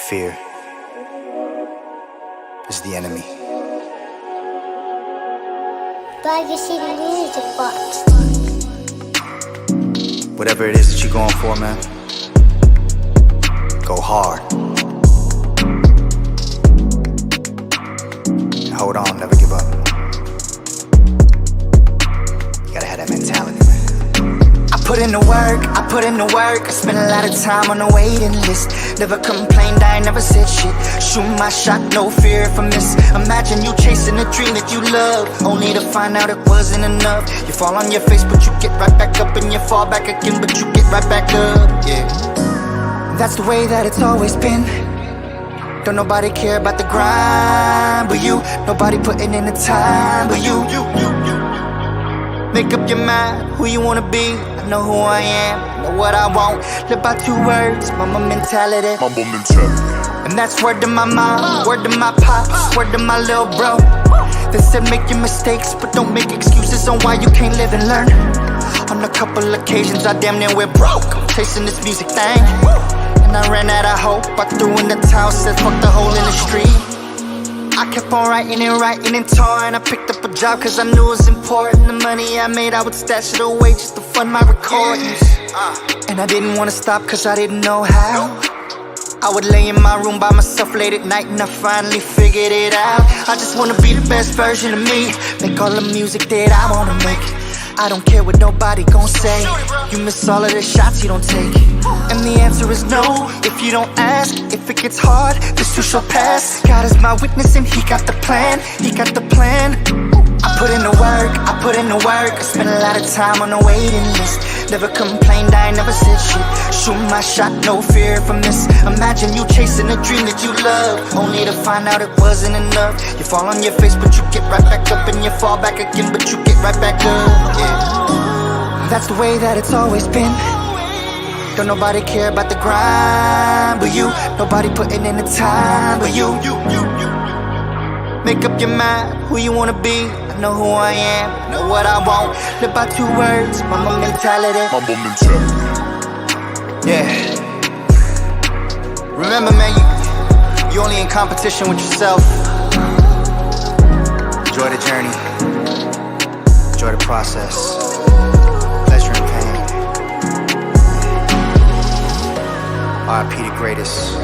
Fear is the enemy. Whatever it is that you're going for, man, go hard. And hold on, never give up. You gotta have that mentality, man. I put in the work, I spent a lot of time on the waiting list. Never complained, I ain't never said shit. Shoot my shot, no fear if I miss. Imagine you chasing a dream that you love, only to find out it wasn't enough. You fall on your face, but you get right back up. And you fall back again, but you get right back up, yeah. That's the way that it's always been. Don't nobody care about the grind but you. Nobody putting in the time but you. Make up your mind who you wanna be. I know who I am, know what I want. Live by 2 words, mama mentality. And that's word to my mom, word to my pops, word to my little bro. They said make your mistakes, but don't make excuses on why you can't live and learn. On a couple occasions I damn near went broke, chasing this music thing. And I ran out of hope, I threw in the towel, said fuck the hole in the street. I kept on writing and touring. I picked up a job cause I knew it was important. The money I made, I would stash it away just to fund my recordings. And I didn't wanna stop cause I didn't know how. I would lay in my room by myself late at night and I finally figured it out. I just wanna be the best version of me, make all the music that I wanna make. I don't care what nobody gon' say. You miss all of the shots you don't take. And the answer is no, if you don't ask. If it gets hard, this too shall pass. God is my witness and he got the plan. He got the plan. I put in the work, I spent a lot of time on the waiting list. Never complained, I ain't never said shit. Shoot my shot, no fear if I miss. Imagine you chasing a dream that you love, only to find out it wasn't enough. You fall on your face, but you get right back up. And you fall back again, but you get right back up, yeah. That's the way that it's always been. Don't nobody care about the grind but you. Nobody putting in the time but you. Make up your mind who you wanna be. I know who I am, know what I want. Live by 2 words, mama mentality. Yeah. Remember, man, you only in competition with yourself. Enjoy the journey. Enjoy the process. Pleasure and pain. R.I.P. the greatest.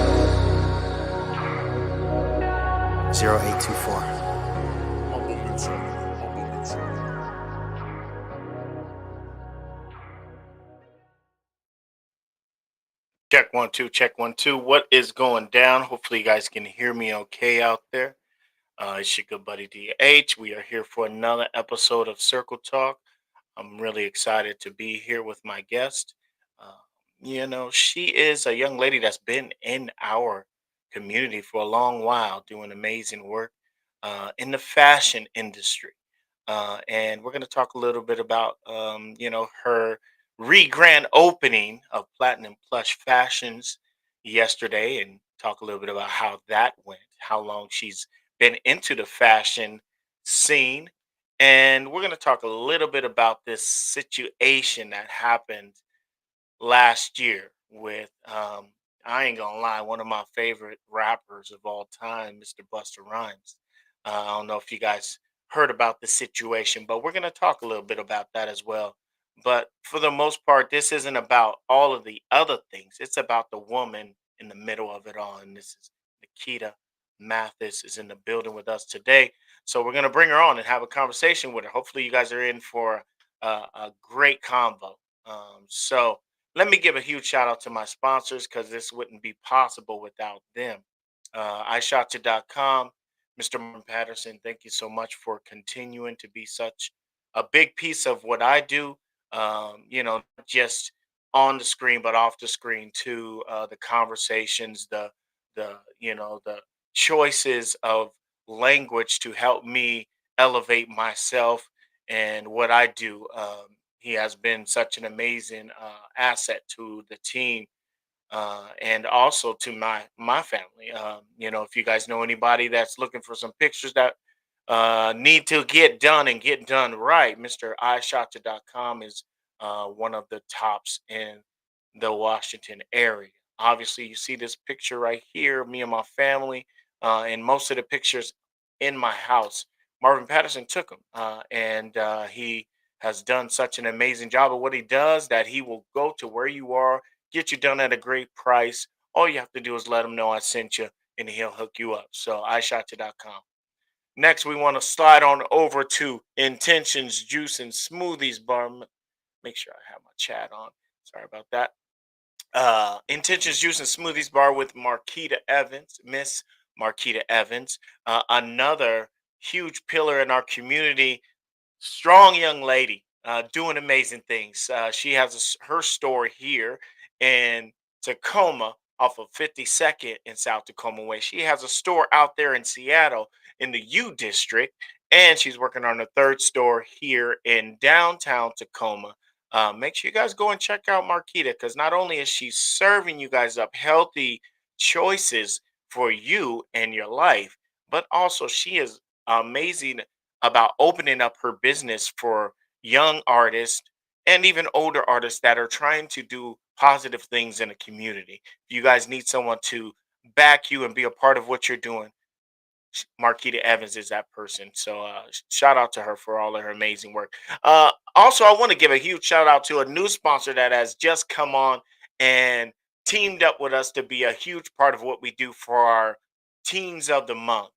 0824. Check 1 2, check 1 2. What is going down? Hopefully, you guys can hear me okay out there. It's your good buddy DH. We are here for another episode of Circle Talk. I'm really excited to be here with my guest. Uh, she is a young lady that's been in our community for a long while, doing amazing work in the fashion industry. And we're going to talk a little bit about, her re-grand opening of Platinum Plush Fashions yesterday, and talk a little bit about how that went, how long she's been into the fashion scene. And we're going to talk a little bit about this situation that happened last year with, I ain't gonna lie, one of my favorite rappers of all time, Mr. Busta Rhymes. I don't know if you guys heard about the situation, but we're going to talk a little bit about that as well. But for the most part, this isn't about all of the other things. It's about the woman in the middle of it all. And this is Nikita Mathis is in the building with us today. So we're going to bring her on and have a conversation with her. Hopefully, you guys are in for a great convo. So let me give a huge shout out to my sponsors because this wouldn't be possible without them. iShotya.com, Mr. Martin Patterson, thank you so much for continuing to be such a big piece of what I do. Not just on the screen, but off the screen too. The conversations, the choices of language to help me elevate myself and what I do. He has been such an amazing asset to the team and also to my family. If you guys know anybody that's looking for some pictures that need to get done and get done right, Mr. iShotya.com is one of the tops in the Washington area. Obviously, you see this picture right here, me and my family, and most of the pictures in my house. Marvin Patterson took them, and he has done such an amazing job of what he does that he will go to where you are, get you done at a great price. All you have to do is let him know I sent you, and he'll hook you up. So, iShotya.com. Next, we want to slide on over to Intentions Juice and Smoothies Bar. Make sure I have my chat on. Sorry about that. Intentions Juice and Smoothies Bar with Marquita Evans, Miss Marquita Evans, another huge pillar in our community, strong young lady, doing amazing things. She has her store here in Tacoma off of 52nd in South Tacoma Way. She has a store out there in Seattle in the U District, and she's working on a third store here in downtown Tacoma. Make sure you guys go and check out Marquita because not only is she serving you guys up healthy choices for you and your life, but also she is amazing about opening up her business for young artists and even older artists that are trying to do positive things in a community. If you guys need someone to back you and be a part of what you're doing, Marquita Evans is that person. So shout out to her for all of her amazing work. Also, I want to give a huge shout out to a new sponsor that has just come on and teamed up with us to be a huge part of what we do for our Teens of the Month,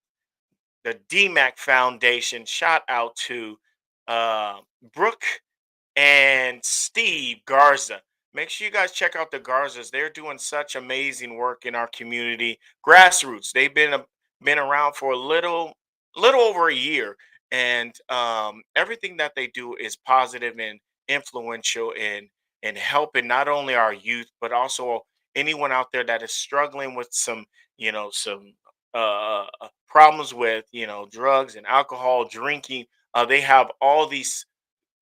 the DMAC Foundation. Shout out to Brooke and Steve Garza. Make sure you guys check out the Garzas. They're doing such amazing work in our community. Grassroots. They've been around for a little over a year, and everything that they do is positive and influential in helping not only our youth but also anyone out there that is struggling with some problems with drugs and alcohol drinking. They have all these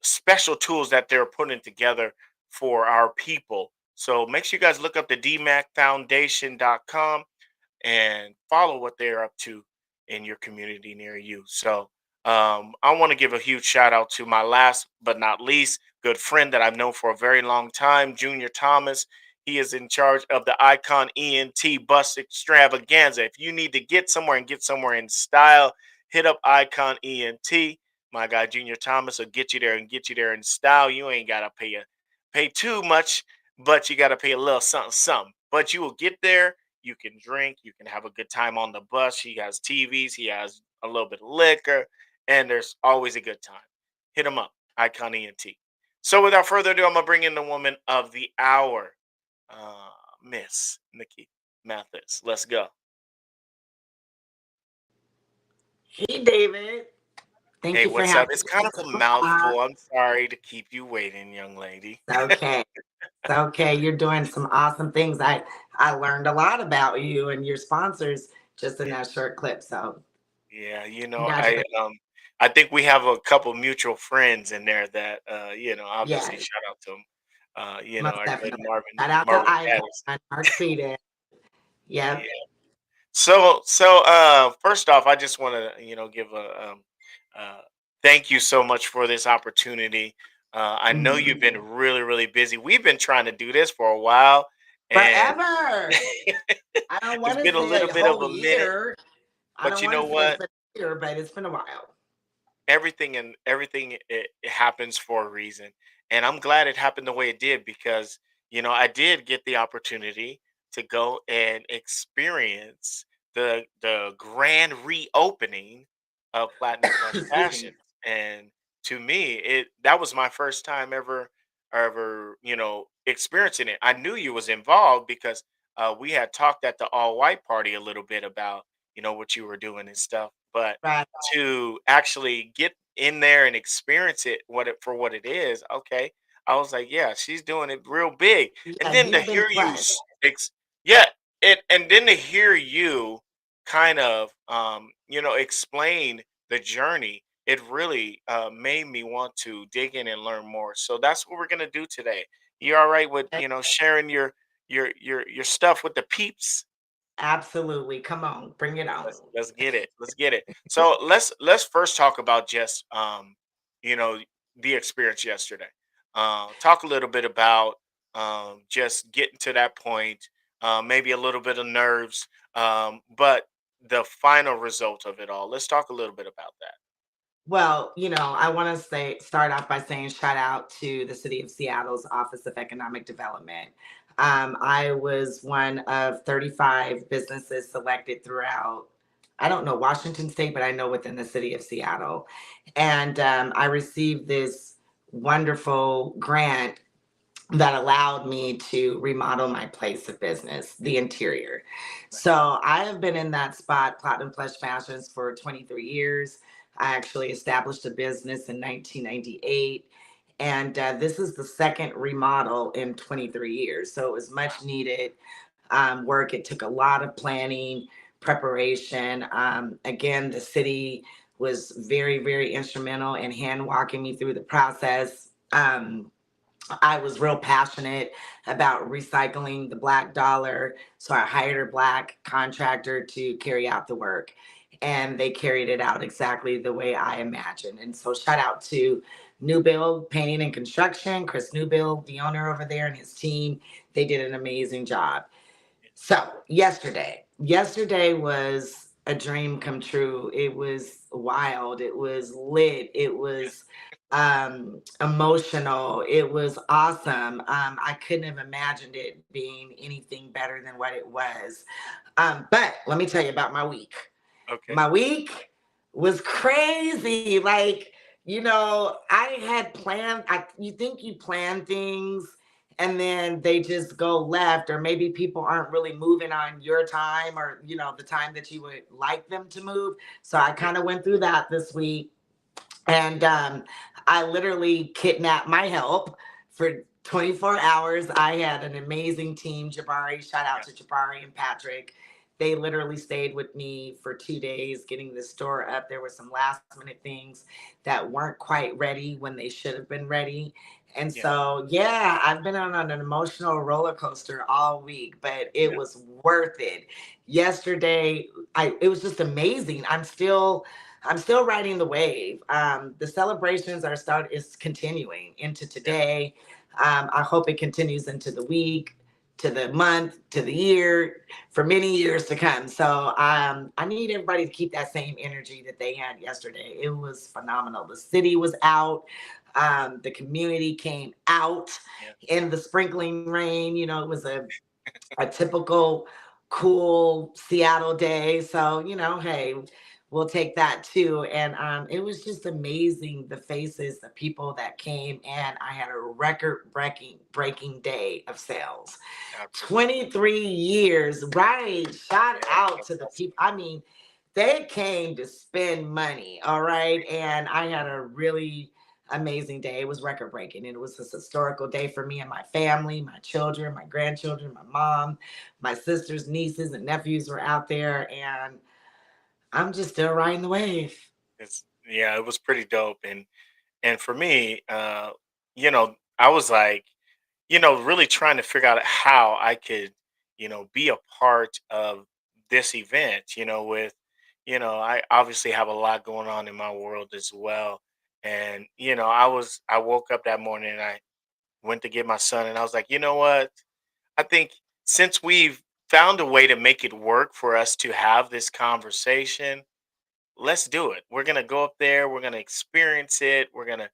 special tools that they're putting together for our people. So make sure you guys look up the dmacfoundation.com and follow what they're up to in your community near you. So I want to give a huge shout out to my last but not least good friend that I've known for a very long time, Junior Thomas. He is in charge of the Icon ENT Bus Extravaganza. If you need to get somewhere and get somewhere in style, hit up Icon ENT. My guy Junior Thomas will get you there and get you there in style. You ain't gotta pay too much, but you gotta pay a little something, something. But you will get there. You can drink. You can have a good time on the bus. He has TVs. He has a little bit of liquor, and there's always a good time. Hit him up, Icon ENT. So without further ado, I'm gonna bring in the woman of the hour, Miss Nikki Mathis. Let's go. Hey, David. Thank Hey, you for what's up? having It's me. kind of a mouthful. I'm sorry to keep you waiting, young lady. It's okay. It's okay. You're doing some awesome things. I learned a lot about you and your sponsors just in Yeah, that short clip. So yeah. congratulations. I think we have a couple mutual friends in there that obviously Yes, shout out to them. most Our good definitely. Marvin Shout out to Marvin Icon, Patterson. Marquita. Yeah. Yep. So first off, I just want to give a uh, thank you so much for this opportunity. I know Mhm. you've been really really busy. We've been trying to do this for a while, and Forever. I don't it's want to been a say little a bit of whole a minute. year. I But don't you want know to say it's what? been a year, but it's been a while. Everything it happens for a reason, and I'm glad it happened the way it did because I did get the opportunity to go and experience the grand reopening of Platinum Plush Excuse me. Fashions, and to me it that was my first time ever experiencing it. I knew you was involved because we had talked at the all white party a little bit about what you were doing and stuff, but Right. to actually get in there and experience it what it is, okay. I was like, yeah, she's doing it real big. And Yeah, then to you've been hear you crushed. yeah, and then to hear you kind of explain the journey, it really made me want to dig in and learn more. So that's what we're gonna do today. You all right with sharing your stuff with the peeps? Absolutely. Come on, bring it on. Let's get it. Let's get it. So let's first talk about just you know, the experience yesterday. Talk a little bit about just getting to that point. maybe a little bit of nerves, but the final result of it all. Let's talk a little bit about that. Well, I want to start off by saying shout out to the City of Seattle's Office of Economic Development. I was one of 35 businesses selected throughout, I don't know Washington State, but I know within the City of Seattle. And I received this wonderful grant that allowed me to remodel my place of business, the interior. So I have been in that spot, Platinum Plush Fashions, for 23 years. I actually established a business in 1998. And this is the second remodel in 23 years. So it was much needed work. It took a lot of planning, preparation. Again, the city was very, very instrumental in hand walking me through the process. I was real passionate about recycling the Black dollar. So I hired a Black contractor to carry out the work. And they carried it out exactly the way I imagined. And so shout out to New Build Painting and Construction, Chris Newbill, the owner over there, and his team. They did an amazing job. So yesterday was a dream come true. It was wild. It was lit. It was emotional. It was awesome. I couldn't have imagined it being anything better than what it was. But let me tell you about my week. Okay. My week was crazy. Like, I had planned, you think you plan things and then they just go left, or maybe people aren't really moving on your time, or, the time that you would like them to move. So I Yeah. kind of went through that this week. And I literally kidnapped my help for 24 hours. I had an amazing team. Jabari, shout out Yeah. to Jabari and Patrick. They literally stayed with me for 2 days getting the store up. There were some last minute things that weren't quite ready when they should have been ready. And Yeah. so, yeah, I've been on an emotional roller coaster all week, but it Yeah. was worth it. Yesterday, it was just amazing. I'm still riding the wave. The celebrations is continuing into Yeah. today. I hope it continues into the week, to the month, to the year, for many years to come. So I need everybody to keep that same energy that they had yesterday. It was phenomenal. The city was out. The community came out Yeah. in the sprinkling rain. It was a typical cool Seattle day. So, hey, we'll take that too. And it was just amazing, the faces, the people that came, and I had a record breaking day of sales. Absolutely. 23 years, right? Shout Yeah. out That's to the awesome. people. I mean, they came to spend money, all right? And I had a really amazing day. It was record breaking. It was this historical day for me and my family, my children, my grandchildren, my mom, my sisters, nieces, and nephews were out there, and I'm just still riding the wave. Yeah, it was pretty dope. And for me, I was like, really trying to figure out how I could, be a part of this event, with, I obviously have a lot going on in my world as well. And, I woke up that morning and I went to get my son and I was like, you know what? I think since we've found a way to make it work for us to have this conversation, let's do it. We're gonna go up there. We're gonna experience it. We're gonna,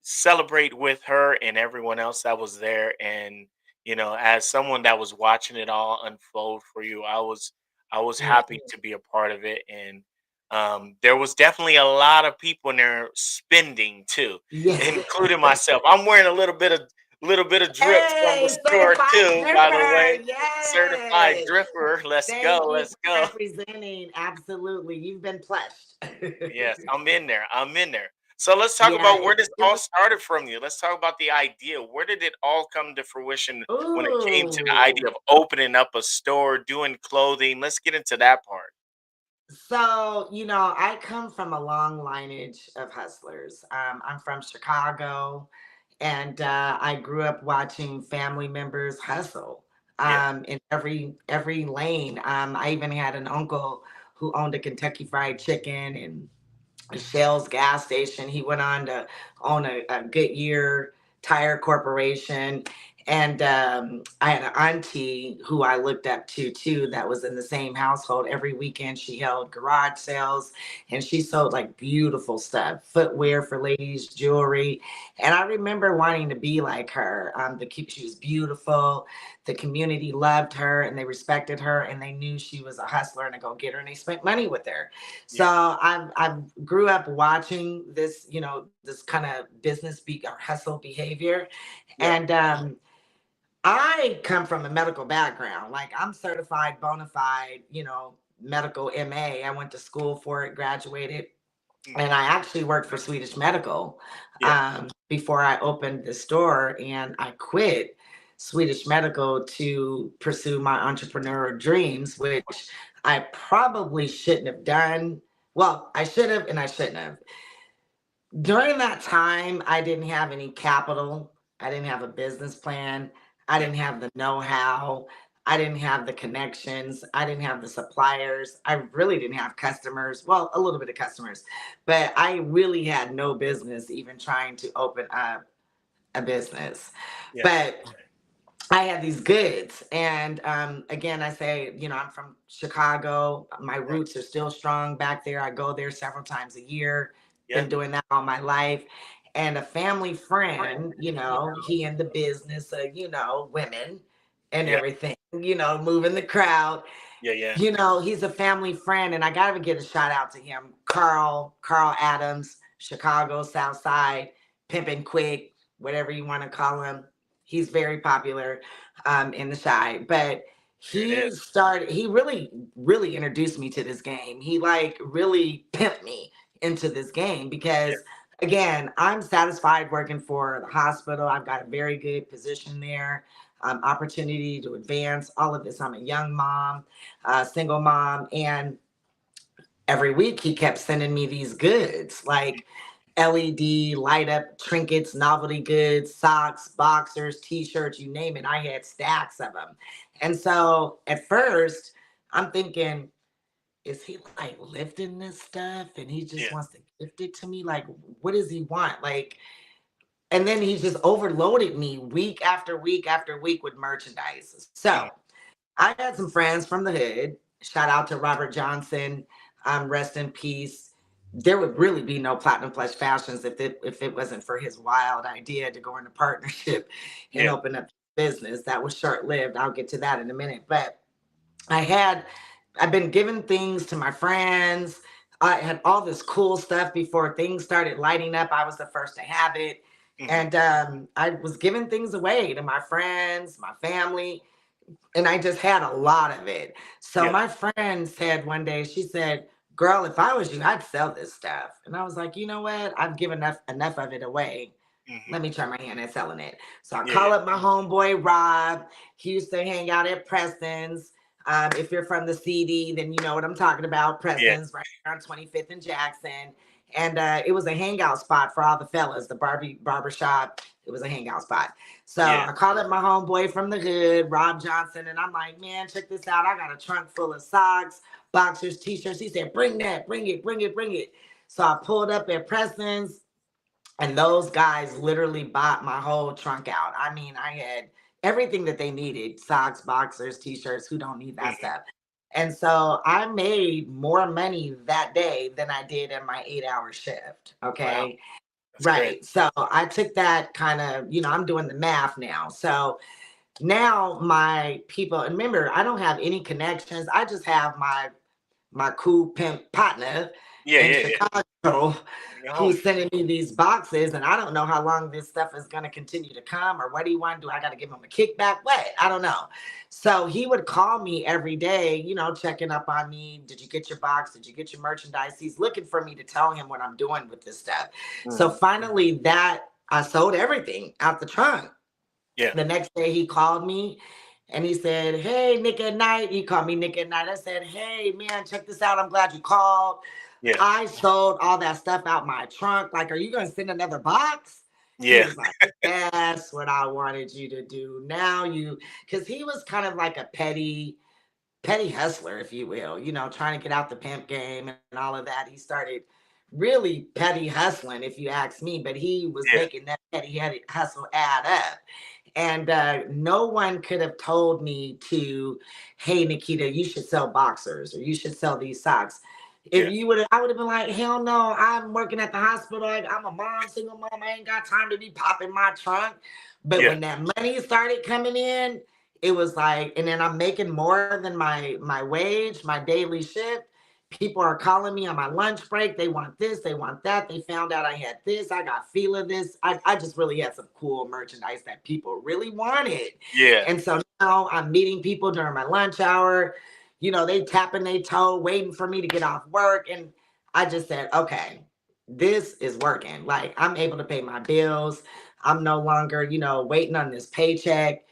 celebrate with her and everyone else that was there. And as someone that was watching it all unfold for you, I was Yeah. happy to be a part of it. And there was definitely a lot of people in there spending too, Yes. including myself. I'm wearing a little bit of drip from the Hey, store certified too, by the way. dripper. Certified Yes. dripper. Let's go. Thank you Let's for go. representing. Absolutely. You've been plushed. Yes, I'm in there. I'm in there. So let's talk Yeah, about where this it all was. started from you. Let's talk about the idea. Where did it all come to fruition when it came to the Ooh. idea of opening up a store, doing clothing? Let's get into that part. So, I come from a long lineage of hustlers. I'm from Chicago, and I grew up watching family members hustle Yeah, in every lane. I even had an uncle who owned a Kentucky Fried Chicken and Shell's gas station. He went on to own a Goodyear Tire Corporation. And I had an auntie who I looked up to too, that was in the same household. Every weekend she held garage sales, and she sold like beautiful stuff, footwear for ladies, jewelry. And I remember wanting to be like her. She was beautiful. The community loved her and they respected her, and they knew she was a hustler and a go-getter, and they spent money with her. So Yeah. I grew up watching this, this kind of or hustle behavior. Yeah. And I come from a medical background. Like, I'm certified, bona fide, medical MA. I went to school for it, graduated, Mm. and I actually worked for Swedish Medical Yeah. before I opened the store, and I quit Swedish Medical to pursue my entrepreneurial dreams, which I probably shouldn't have done. Well, I should have, and I shouldn't have. During that time, I didn't have any capital. I didn't have a business plan. I Yeah. didn't have the know-how. I didn't have the connections. I didn't have the suppliers. I really didn't have customers. Well, a little bit of customers, but I really had no business even trying to open up a business. Yeah. But I had these goods. And again, I say, I'm from Chicago. My Right. roots are still strong back there. I go there several times a year, Yeah. been doing that all my life. And a family friend, he in the business of, women and Yeah. everything, moving the crowd. Yeah. Yeah. He's a family friend, and I gotta give a shout out to him. Carl Adams, Chicago, South Side, Pimpin' Quick, whatever you want to call him. He's very popular in the shy, but There it is. he really, really introduced me to this game. He like really pimped me into this game Yeah. because again, I'm satisfied working for the hospital. I've got a very good position there, opportunity to advance all of this. I'm a young mom, single mom, and every week he kept sending me these goods like LED light up trinkets, novelty goods, socks, boxers, t-shirts, you name it. I had stacks of them. And so at first I'm thinking, is he like lifting this stuff and he just Yeah. wants to gift it to me? Like, what does he want? Like, and then he just overloaded me week after week after week with merchandise. So Mm. I had some friends from the hood. Shout out to Robert Johnson. Rest in peace. There would really be no Platinum Plush Fashions if it wasn't for his wild idea to go into partnership and Yeah. open up business. That was short lived. I'll get to that in a minute. But I've been giving things to my friends. I had all this cool stuff before things started lighting up. I was the first to have it. Mhm. And I was giving things away to my friends, my family, and I just had a lot of it. So Yeah. my friend said one day, she said, "Girl, if I was you, I'd sell this stuff." And I was like, you know what? I've given enough of it away. Mhm. Let me try my hand at selling it. So I Yeah. call Yeah. up my homeboy Rob. He used to hang out at Preston's. If you're from the CD, then you know what I'm talking about. Yeah. Preston's right on 25th and Jackson. And it was a hangout spot for all the fellas, the barbershop. It was a hangout spot. So Yeah. I called up my homeboy from the hood, Rob Johnson, and I'm like, man, check this out. I got a trunk full of socks, boxers, t-shirts. He said, bring that, bring it, bring it, bring it. So I pulled up at Preston's, and those guys literally bought my whole trunk out. I mean, I had everything that they needed: socks, boxers, t-shirts. Who don't need that Mhm. stuff? And so I made more money that day than I did in my 8-hour shift. Wow. Okay. That's great. Right. So I took that kind of, I'm doing the math now. So now my people, and remember, I don't have any connections. I just have my cool pimp partner Yeah. in Yeah. Yeah. Chicago Your who's homie. sending me these boxes, and I don't know how long this stuff is going to continue to come, or what do you want to do? I got to give him a kickback. What? I don't know. So he would call me every day, checking up on me. Did you get your box? Did you get your merchandise? He's looking for me to tell him what I'm doing with this stuff. So Mhm. finally, that I sold everything out the trunk. Yeah. The next day he called me and he said, "Hey, Nick at Night." He called me Nick at Night. I said, "Hey, man, check this out. I'm glad you called. Yeah. I sold all that stuff out my trunk. Like, are you going to send another box?" He Yeah. was like, "That's what I wanted you to do. Now because he was kind of like a petty hustler, if you will, trying to get out the pimp game and all of that. He started really petty hustling, if you ask me, but he was Yeah. making that petty hustle add up. And no one could have told me to, hey, Nikita, you should sell boxers or you should sell these socks. If Yeah. you would have, I would have been like, hell no, I'm working at the hospital. I'm a mom, single mom. I ain't got time to be popping my trunk. But Yeah. when that money started coming in, it was like, and then I'm making more than my wage, my daily shift. People are calling me on my lunch break. They want this, they want that. They found out I had this. I got feel of this. I just really had some cool merchandise that people really wanted. Yeah. And so now I'm meeting people during my lunch hour. They tapping their toe, waiting for me to get off work. And I just said, okay, this is working. Like I'm able to pay my bills. I'm no longer, waiting on this paycheck.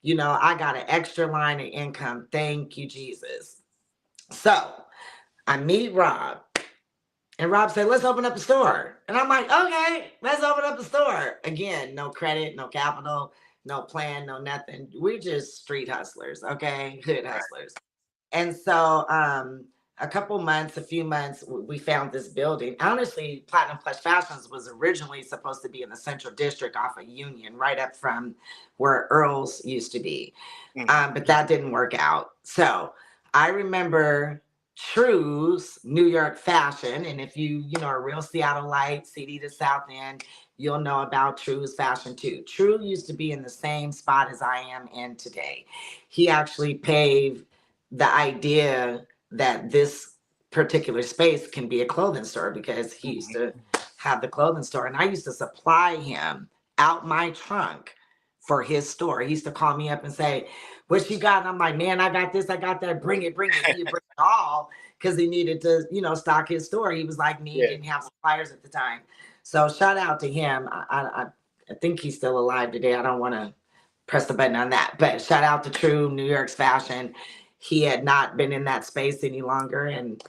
I got an extra line of income. Thank you, Jesus. So I meet Rob, and Rob said, let's open up a store. And I'm like, okay, let's open up a store. Again, no credit, no capital, no plan, no nothing. We're just street hustlers, okay? Hood Right. hustlers. And so a few months, we found this building. Honestly, Platinum Plush Fashions was originally supposed to be in the Central District off of Union, right up from where Earl's used to be. Hmm. But that didn't work out. So I remember True's New York fashion. And if you know, a real Seattleite, CD to South End, you'll know about True's fashion too. True used to be in the same spot as I am in today. He actually paved the idea that this particular space can be a clothing store because he used Hmm. to have the clothing store. And I used to supply him out my trunk for his store. He used to call me up and say, what you got? And I'm like, man, I got this, I got that. Bring it, bring it. He bring it all because he needed to, stock his store. He was like me, Yeah. didn't have suppliers at the time. So shout out to him. I think he's still alive today. I don't want to press the button on that, but shout out to True New York's fashion. He had not been in that space any longer. And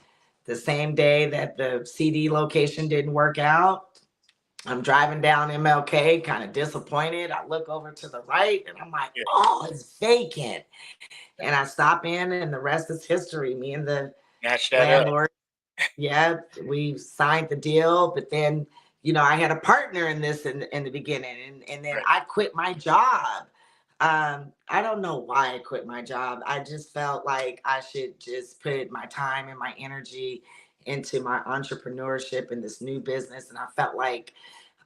the same day that the CD location didn't work out, I'm driving down MLK, kind of disappointed. I look over to the right and I'm like, Yeah. oh, it's vacant. And I stop in, and the rest is history. Me and the Match that up. landlord, yeah, we signed the deal. But then, I had a partner in this in the beginning, and then Right. I quit my job. I don't know why I quit my job. I just felt like I should just put my time and my energy into my entrepreneurship and this new business. And I felt like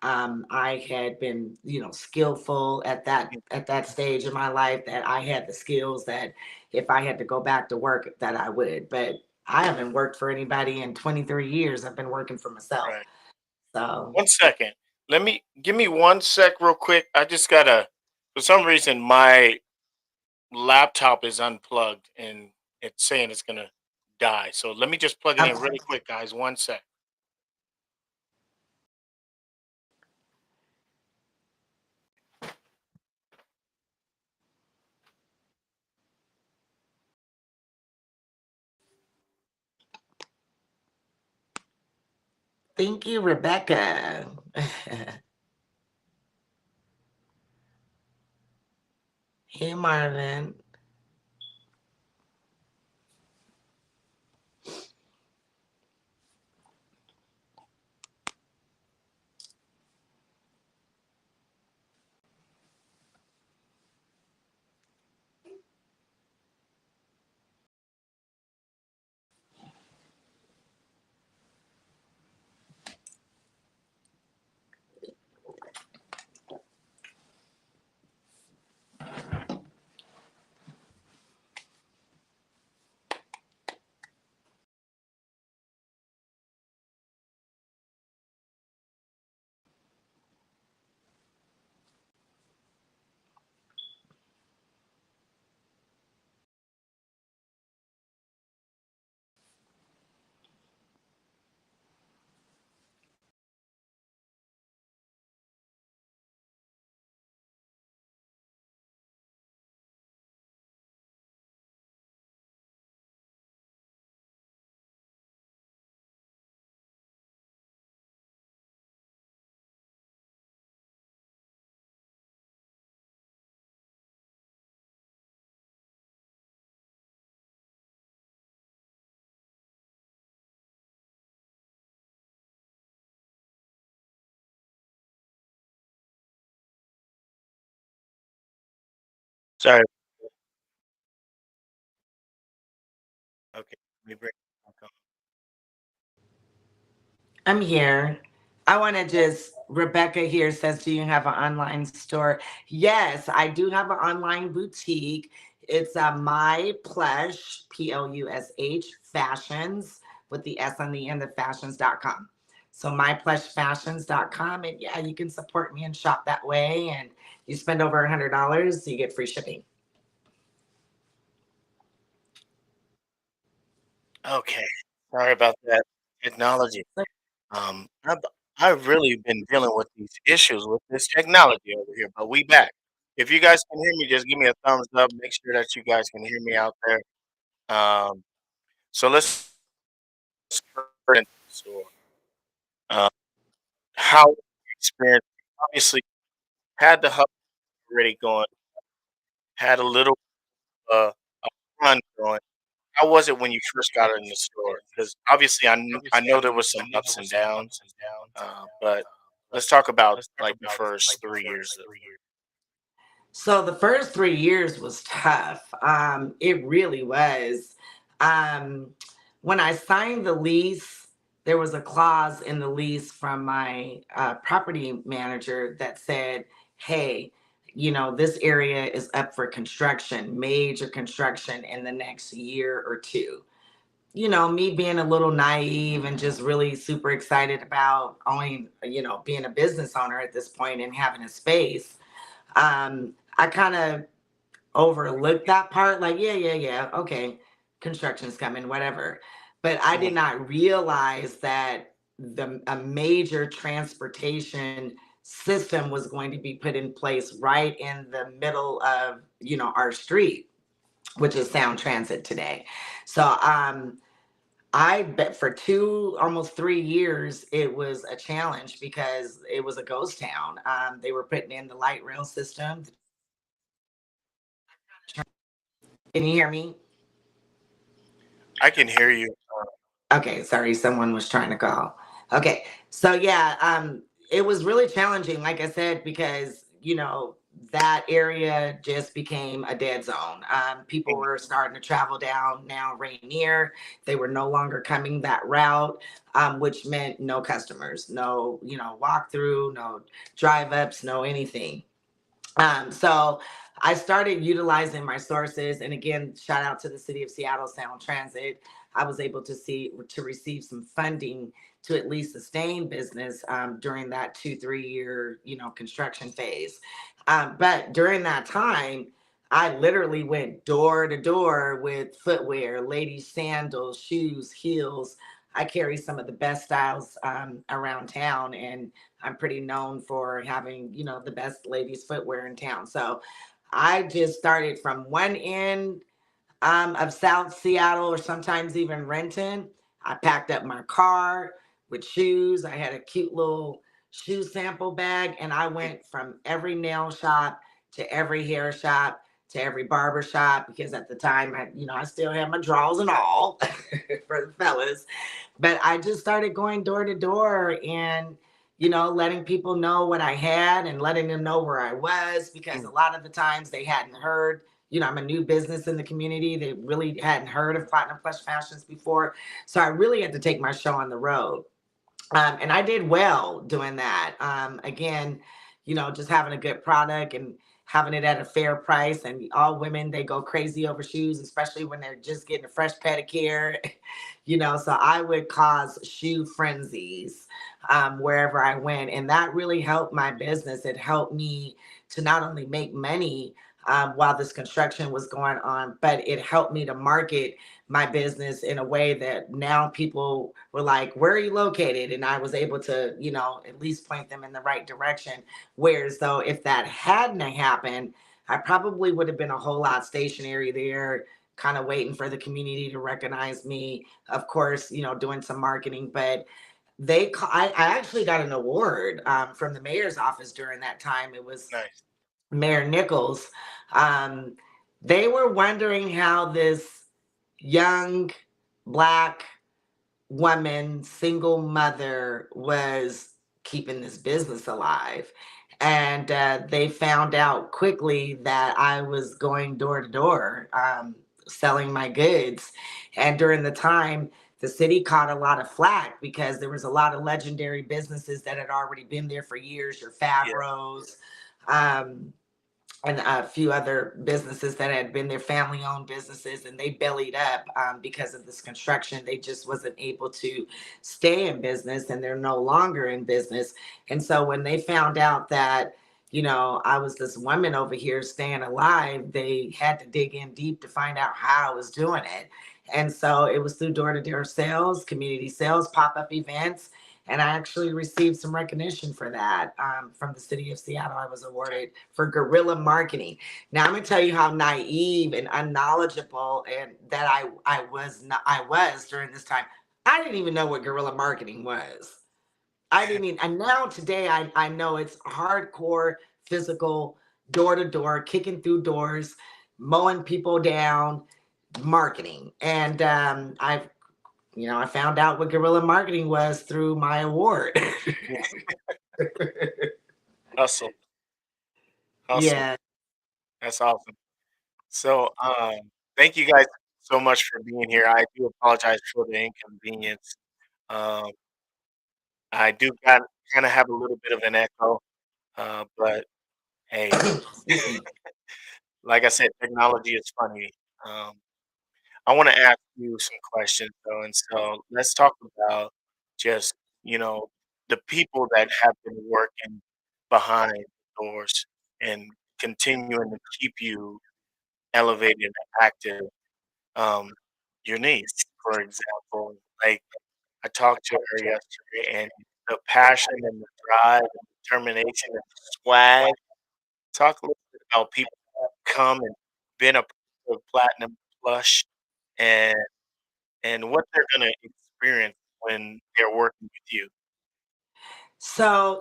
I had been, skillful at that stage in my life, that I had the skills that if I had to go back to work, that I would. But I haven't worked for anybody in 23 years. I've been working for myself. Right. So, 1 second. Give me 1 sec real quick. I just gotta, for some reason my laptop is unplugged and it's saying it's gonna die. So let me just plug it in okay. really quick, guys. 1 sec. Thank you, Rebecca. Hey, Marvin. Sorry. Okay. Let me bring. I'm here. I want to just, Rebecca here says, do you have an online store? Yes, I do have an online boutique. It's My Plush, Plush, Fashions, with the S on the end of fashions.com. So myplushfashions.com. And yeah, you can support me and shop that way. And you spend over $100, you get free shipping. Okay. Sorry about that technology. I've really been dealing with these issues with this technology over here, but we back. If you guys can hear me, just give me a thumbs up. Make sure that you guys can hear me out there. Um, so let's start into the store. Uh, how you experienced? Obviously, had the hub already going, had a little a run going. How was it when you first got in the store? Because obviously, I know there was some ups and downs, but let's talk about like the first 3 years. So the first 3 years was tough. It really was. Um, when I signed the lease, there was a clause in the lease from my property manager that said, hey, this area is up for construction, major construction in the next year or two. Me being a little naive and just really super excited about owning, being a business owner at this point and having a space. I kind of overlooked that part. Like, yeah, okay, construction's coming, whatever. But I did Mhm. not realize that a major transportation system was going to be put in place right in the middle of our street, which is Sound Transit today. So I bet for almost 3 years, it was a challenge because it was a ghost town. They were putting in the light rail system. Can you hear me? I can hear you. Okay, sorry, someone was trying to call. Okay, so yeah, it was really challenging, like I said, because that area just became a dead zone. People Mhm. were starting to travel down now Rainier. They were no longer coming that route, which meant no customers, no walk through, no drive ups, no anything. So I started utilizing my sources, and again, shout out to the City of Seattle Sound Transit. I was able to receive some funding to at least sustain business during that 2 3 year construction phase. But during that time, I literally went door to door with footwear, ladies' sandals, shoes, heels. I carry some of the best styles around town, and I'm pretty known for having, the best ladies footwear in town. So I just started from one end of South Seattle or sometimes even Renton. I packed up my car with shoes. I had a cute little shoe sample bag, and I went from every nail shop to every hair shop to every barber shop because at the time I still had my drawers and all for the fellas, but I just started going door to door and letting people know what I had and letting them know where I was because a Mhm. lot of the times they hadn't heard. I'm a new business in the community. They really hadn't heard of Platinum Plush Fashions before. So I really had to take my show on the road. And I did well doing that. Again, just having a good product and having it at a fair price. And all women, they go crazy over shoes, especially when they're just getting a fresh pedicure. So I would cause shoe frenzies wherever I went. And that really helped my business. It helped me to not only make money while this construction was going on, but it helped me to market my business in a way that now people were like, where are you located? And I was able to, at least point them in the right direction. Whereas though, if that hadn't happened, I probably would have been a whole lot stationary there, kind of waiting for the community to recognize me. Of course, doing some marketing, but I actually got an award from the mayor's office during that time. It was Nice. Mayor Nichols. Um, they were wondering how this young Black woman, single mother, was keeping this business alive. And they found out quickly that I was going door to door, selling my goods. And during the time, the city caught a lot of flack because there was a lot of legendary businesses that had already been there for years, your Yeah. Favreau's, um, and a few other businesses that had been their family owned businesses, and they bellied up because of this construction. They just wasn't able to stay in business, and they're no longer in business. And so when they found out that, I was this woman over here staying alive, they had to dig in deep to find out how I was doing it. And so it was through door to door sales, community sales, pop up events. And I actually received some recognition for that from the city of Seattle. I was awarded for guerrilla marketing. Now I'm gonna tell you how naive and unknowledgeable and that I was during this time. I didn't even know what guerrilla marketing was. I didn't even, and now today I know it's hardcore physical, door to door, kicking through doors, mowing people down, marketing. And I found out what guerrilla marketing was through my award. Hustle. Hustle. Yeah. That's awesome. So, thank you guys so much for being here. I do apologize for the inconvenience. Um, I do kind of have a little bit of an echo, but hey, Excuse me. like I said, technology is funny. Um, I want to ask you some questions though, and so let's talk about just you know the people that have been working behind doors and continuing to keep you elevated and active. Um, your niece, for example, like I talked to her yesterday, and the passion and the drive and determination and swag. Talk a little bit about people that have come and been a part of Platinum Plush and what they're gonna experience when they're working with you. So,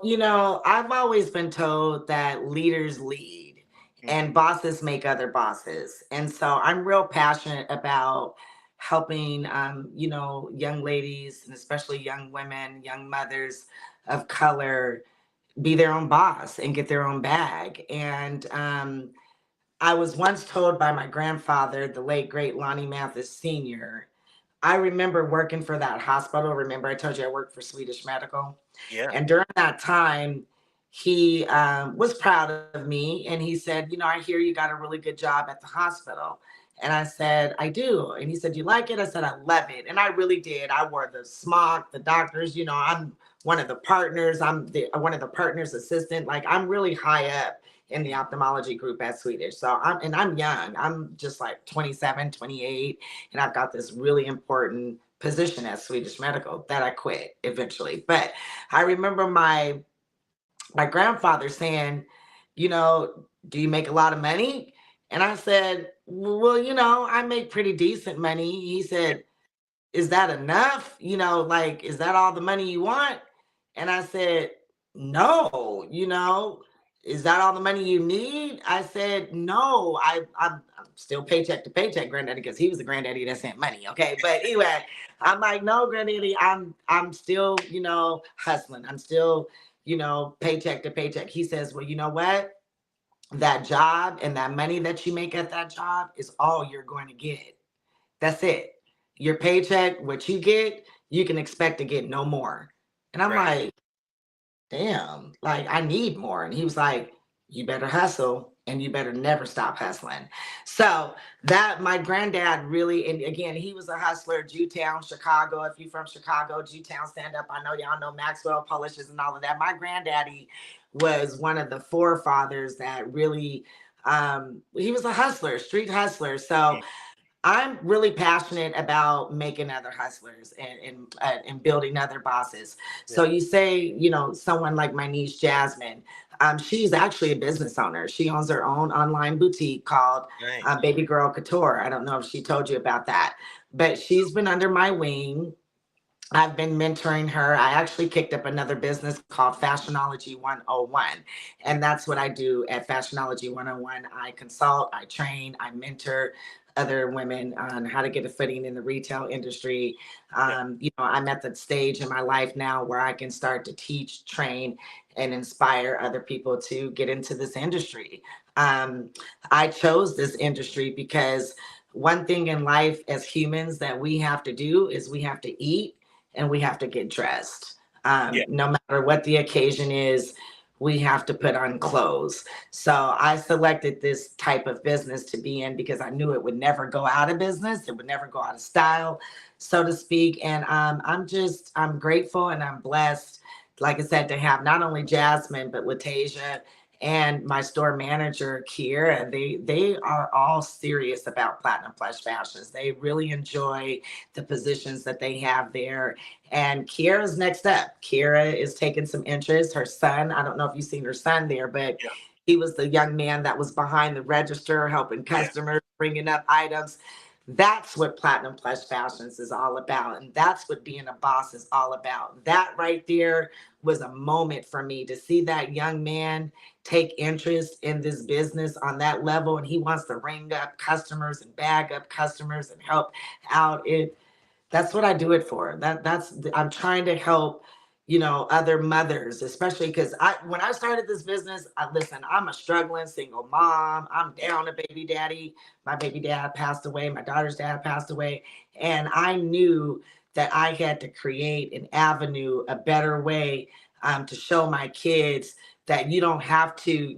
I've always been told that leaders lead and Mhm. bosses make other bosses. And so I'm real passionate about helping, young ladies and especially young women, young mothers of color be their own boss and get their own bag. And I was once told by my grandfather, the late great Lonnie Mathis Sr., I remember working for that hospital. Remember, I told you I worked for Swedish Medical. Yeah, And during that time, he was proud of me. And he said, I hear you got a really good job at the hospital. And I said, I do. And he said, you like it? I said, I love it. And I really did. I wore the smock, the doctors, I'm one of the partners. One of the partners assistant. Like I'm really high up in the ophthalmology group at Swedish. So I'm young. I'm just like 27, 28, and I've got this really important position at Swedish Medical that I quit eventually. But I remember my grandfather saying, do you make a lot of money? And I said, well, I make pretty decent money. He yeah, said, is that enough? Like, is that all the money you want? And I said, no, is that all the money you need? I said, no, I'm still paycheck to paycheck, granddaddy, because he was the granddaddy that sent money. Okay. But anyway, I'm like, no, granddaddy, I'm still, hustling. I'm still, paycheck to paycheck. He says, well, you know what? That job and that money that you make at that job is all you're going to get. That's it. Your paycheck, what you get, you can expect to get no more. And I'm right, like, damn, like I need more. And he was like, you better hustle and you better never stop hustling. So that my granddad really, and again, he was a hustler, Jewtown, Chicago. If you from Chicago, Jewtown stand up. I know y'all know Maxwell Polishes and all of that. My granddaddy was one of the forefathers that really he was a hustler, street hustler. So mm, I'm really passionate about making other hustlers and building other bosses. yeah, So you say, someone like my niece Jasmine, she's actually a business owner. She owns her own online boutique called nice. Baby Girl Couture. I don't know if she told you about that, but she's been under my wing. I've been mentoring her. I actually kicked up another business called Fashionology 101. And that's what I do at Fashionology 101. I consult, I train, I mentor other women on how to get a footing in the retail industry. Yeah. I'm at that stage in my life now where I can start to teach, train, and inspire other people to get into this industry. Um, I chose this industry because one thing in life as humans that we have to do is we have to eat and we have to get dressed. Yeah. No matter what the occasion is, we have to put on clothes. So I selected this type of business to be in because I knew it would never go out of business. It would never go out of style, so to speak. And I'm grateful and I'm blessed, like I said, to have not only Jasmine, but Latasia and my store manager, Kiera. They are all serious about Platinum Plush Fashions. They really enjoy the positions that they have there. And Kiera's next up. Kiera is taking some interest. Her son, I don't know if you've seen her son there, but Yeah. he was the young man that was behind the register, helping Yeah. customers, bringing up items. That's what Platinum Plush Fashions is all about. And that's what being a boss is all about. That right there was a moment for me to see that young man take interest in this business on that level. And he wants to ring up customers and bag up customers and help out. That's what I do it for. I'm trying to help, other mothers, especially because when I started this business, I'm a struggling single mom. I'm down a baby daddy. My baby dad passed away. My daughter's dad passed away. And I knew that I had to create an avenue, a better way to show my kids that you don't have to,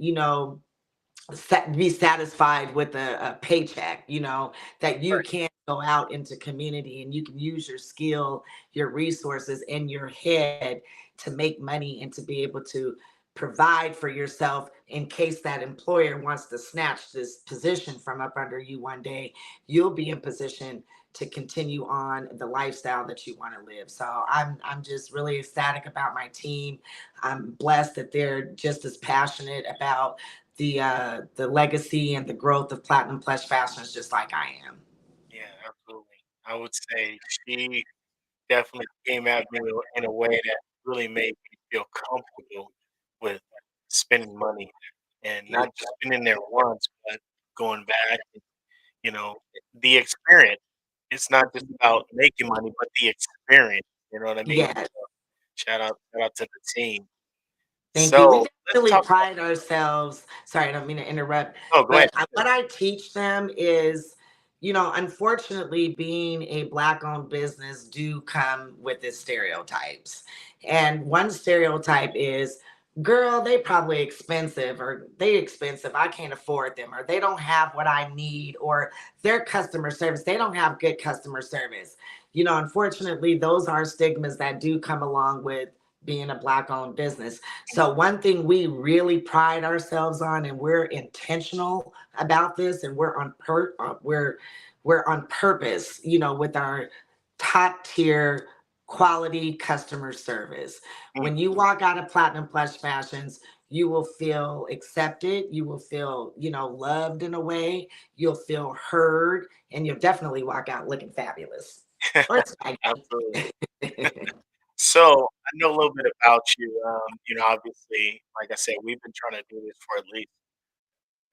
be satisfied with a paycheck, that you Right. can go out into community and you can use your skill, your resources, and your head to make money and to be able to provide for yourself in case that employer wants to snatch this position from up under you one day. You'll be in position to continue on the lifestyle that you want to live. So I'm just really ecstatic about my team. I'm blessed that they're just as passionate about the legacy and the growth of Platinum Plush Fashions, just like I am. Yeah, absolutely. I would say she definitely came at me in a way that really made me feel comfortable with spending money and not just spending there once, but going back. You know, the experience. It's not just about making money, but the experience. You know what I mean? Yes. Shout out to the team. Thank you. We So let's really talk about. pride ourselves. Sorry, I don't mean to interrupt, Oh, go ahead. but what I teach them is, unfortunately, being a Black-owned business do come with its stereotypes. And one stereotype is, girl, they probably expensive, or they expensive. I can't afford them, or they don't have what I need, or their customer service, they don't have good customer service. Unfortunately, those are stigmas that do come along with being a Black-owned business. So one thing we really pride ourselves on, and we're intentional about this, and we're on purpose, with our top tier quality customer service. Mm, When you walk out of Platinum Plush Fashions, you will feel accepted. You will feel, loved in a way. You'll feel heard, and you'll definitely walk out looking fabulous. Or absolutely. swaggy. So I know a little bit about you. Obviously, like I said, we've been trying to do this for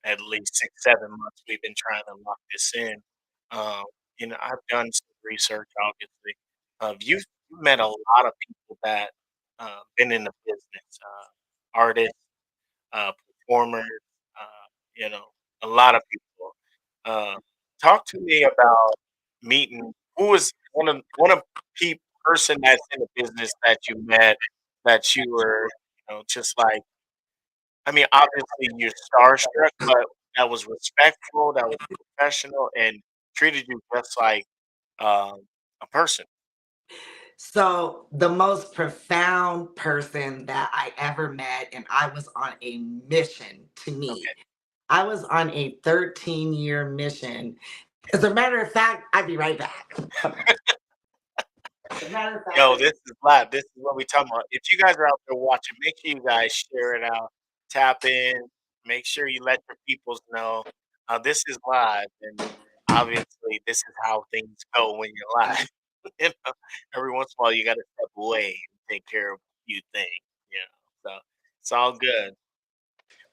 at least 6, 7 months. We've been trying to lock this in. Um, I've done some research. Obviously, you've met a lot of people that been in the business, artists, performers, you know, a lot of people. Uh, Talk to me about meeting. Who was one of person that's in the business that you met that you were, just like. I mean, obviously you're starstruck, but that was respectful, that was professional, and treated you just like a person. So, the most profound person that I ever met, and I was on a mission to Okay. meet. I was on a 13-year mission. As a matter of fact, I'd be right back. As a matter of fact, Yo, this is live. This is what we talking about. If you guys are out there watching, make sure you guys share it out, tap in, make sure you let your peoples know. This is live, and obviously, this is how things go when you're live. Every once in a while, you got to step away and take care of a few things. You know, so it's all good.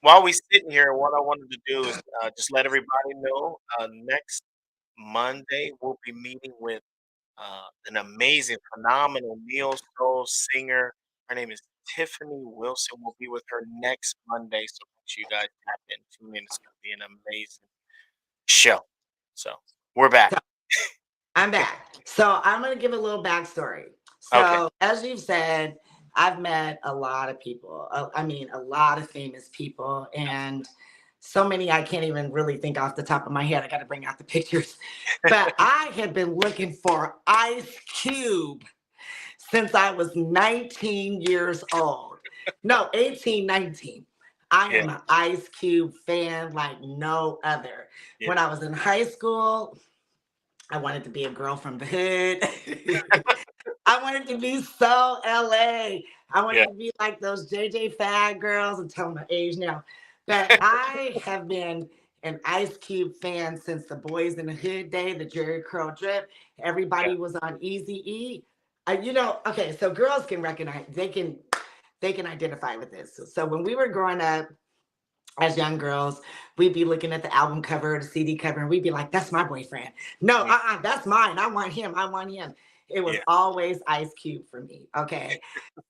While we sitting here, what I wanted to do is just let everybody know next Monday, we'll be meeting with an amazing, phenomenal neo soul singer. Her name is Tiffany Wilson. We'll be with her next Monday, so make sure you guys tap in. 2 minutes is going to be an amazing show. So we're back. So I'm back. So I'm going to give a little backstory. Okay. So as you've said, I've met a lot of people. I mean, a lot of famous people, and so many I can't even really think off the top of my head. I got to bring out the pictures. But I had been looking for Ice Cube since I was 19 years old. No, 18, 19. I Yeah. am an Ice Cube fan like no other. Yeah. When I was in high school, I wanted to be a girl from the hood. I wanted to be so LA. I Yeah. wanted to be like those JJ Fad girls. I'm telling my age now. But I have been an Ice Cube fan since the Boys in the Hood day, the Jerry Curl drip. Yeah. Everybody was on Easy E. Okay, so girls can recognize, they can identify with this. So when we were growing up, as young girls, we'd be looking at the album cover, the CD cover, and we'd be like, that's my boyfriend. No, Mm. that's mine. I want him. I want him. It was Yeah. always Ice Cube for me. Okay.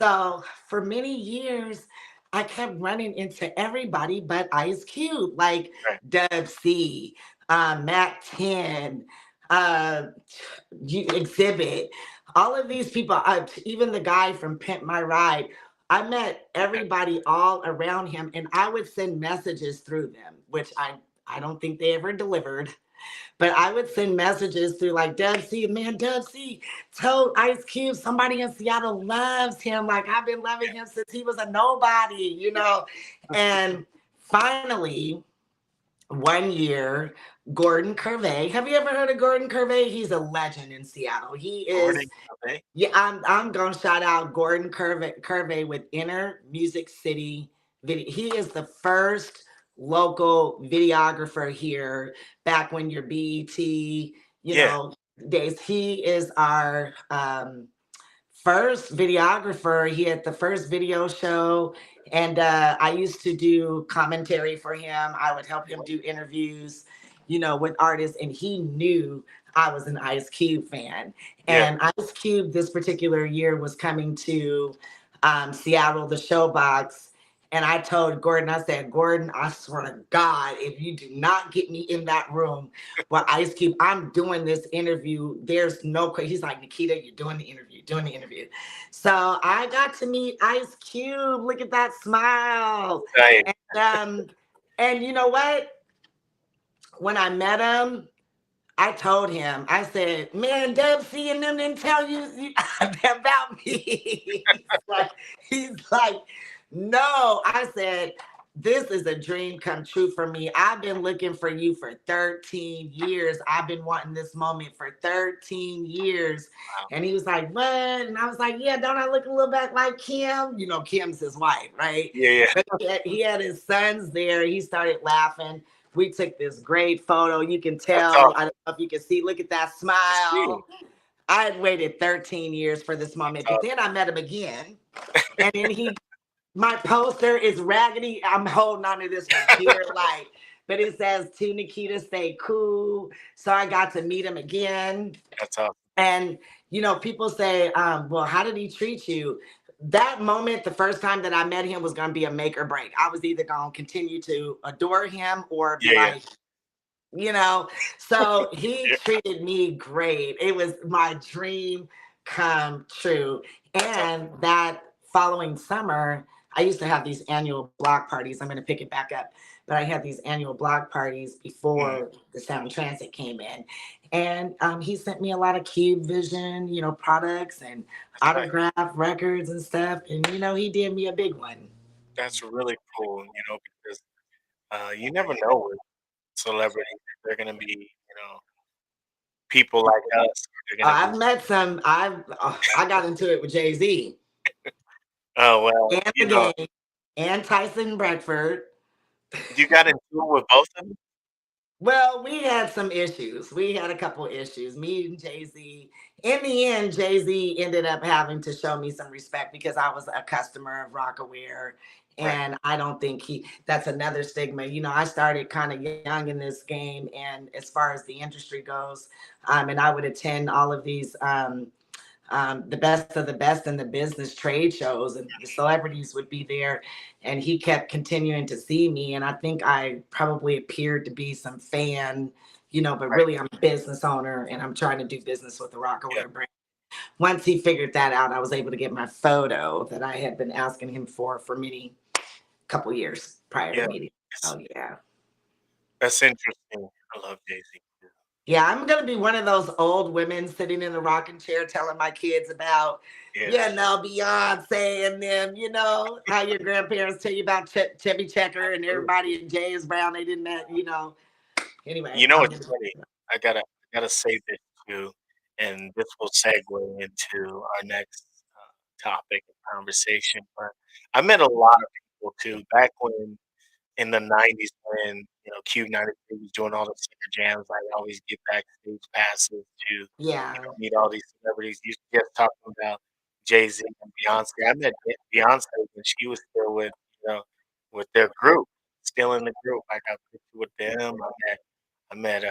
So for many years, I kept running into everybody but Ice Cube, like Right. Dub C, Matt 10, uh, Exhibit, all of these people, even the guy from Pimp My Ride. I met everybody all around him, and I would send messages through them, which I don't think they ever delivered. But I would send messages through like Dub C, man, Dub C told Ice Cube somebody in Seattle loves him. Like I've been loving him since he was a nobody. And finally, one year, Gordon Curvey. Have you ever heard of Gordon Curvey? He's a legend in Seattle. He Gordon, is. okay. Yeah, I'm gonna shout out Gordon Curvey with Inner Music City Video. He is the first local videographer here back when your BET, Yeah. days. He is our first videographer. He had the first video show, and I used to do commentary for him. I would help him do interviews, with artists, and he knew I was an Ice Cube fan. Yeah. And Ice Cube this particular year was coming to Seattle, the Showbox. And I told Gordon, I said, Gordon, I swear to God, if you do not get me in that room with Ice Cube, I'm doing this interview. There's no, he's like, Nikita, you're doing the interview. So I got to meet Ice Cube. Look at that smile. Right. And you know what? When I met him, I told him, I said, man, Dub C and them didn't tell you about me. he's like, no. I said, this is a dream come true for me. I've been looking for you for 13 years. I've been wanting this moment for 13 years. Wow. And he was like, what? And I was like, yeah, don't I look a little bit like Kim? Kim's his wife, right? Yeah. But he had his sons there. He started laughing. We took this great photo. You can tell. Awesome. I don't know if you can see. Look at that smile. I had waited 13 years for this moment, but then I met him again. And then my poster is raggedy. I'm holding on to this for dear life. But it says, to Nikita, stay cool. So I got to meet him again. That's awesome. And, people say, well, how did he treat you? That moment, the first time that I met him was going to be a make or break. I was either going to continue to adore him or be so he treated me great. It was my dream come true. And that following summer, I used to have these annual block parties. I'm going to pick it back up. But I had these annual block parties before the Sound Transit came in. And he sent me a lot of Cube Vision, products and autograph records and stuff. And, he did me a big one. That's really cool, because you never know with celebrities. They're going to be, people like us. I've met some. I got into it with Jay-Z. Oh, well. And the Game, and Tyson Bradford. You got into it with both of them? Well, we had some issues. We had a couple issues. Me and Jay Z. In the end, Jay Z ended up having to show me some respect because I was a customer of Rockaware. Right. And I don't think that's another stigma. I started kind of young in this game. And as far as the industry goes, and I would attend all of these the best of the best in the business trade shows, and the celebrities would be there, and he kept continuing to see me, and I think I probably appeared to be some fan, but Right. really I'm a business owner and I'm trying to do business with the Yeah. Rockaware brand. Once he figured that out, I was able to get my photo that I had been asking him for many couple years prior to Yeah. meeting. It's, Oh yeah. that's interesting. I love Jay Z. Yeah, I'm gonna be one of those old women sitting in the rocking chair telling my kids about, Yeah. Beyonce and them, how your grandparents tell you about Chevy Checker and Absolutely. everybody in James Brown. They didn't that. Anyway, You know, I'm it's gonna. funny. I gotta say this too, and this will segue into our next topic of conversation. But I met a lot of people too back when in the '90s when Cube '93 was doing all the summer jams. I always get backstage passes to Yeah, meet all these celebrities. You just talking about Jay Z and Beyonce. I met Beyonce when she was still with their group, still in the group. I got a picture with them. I met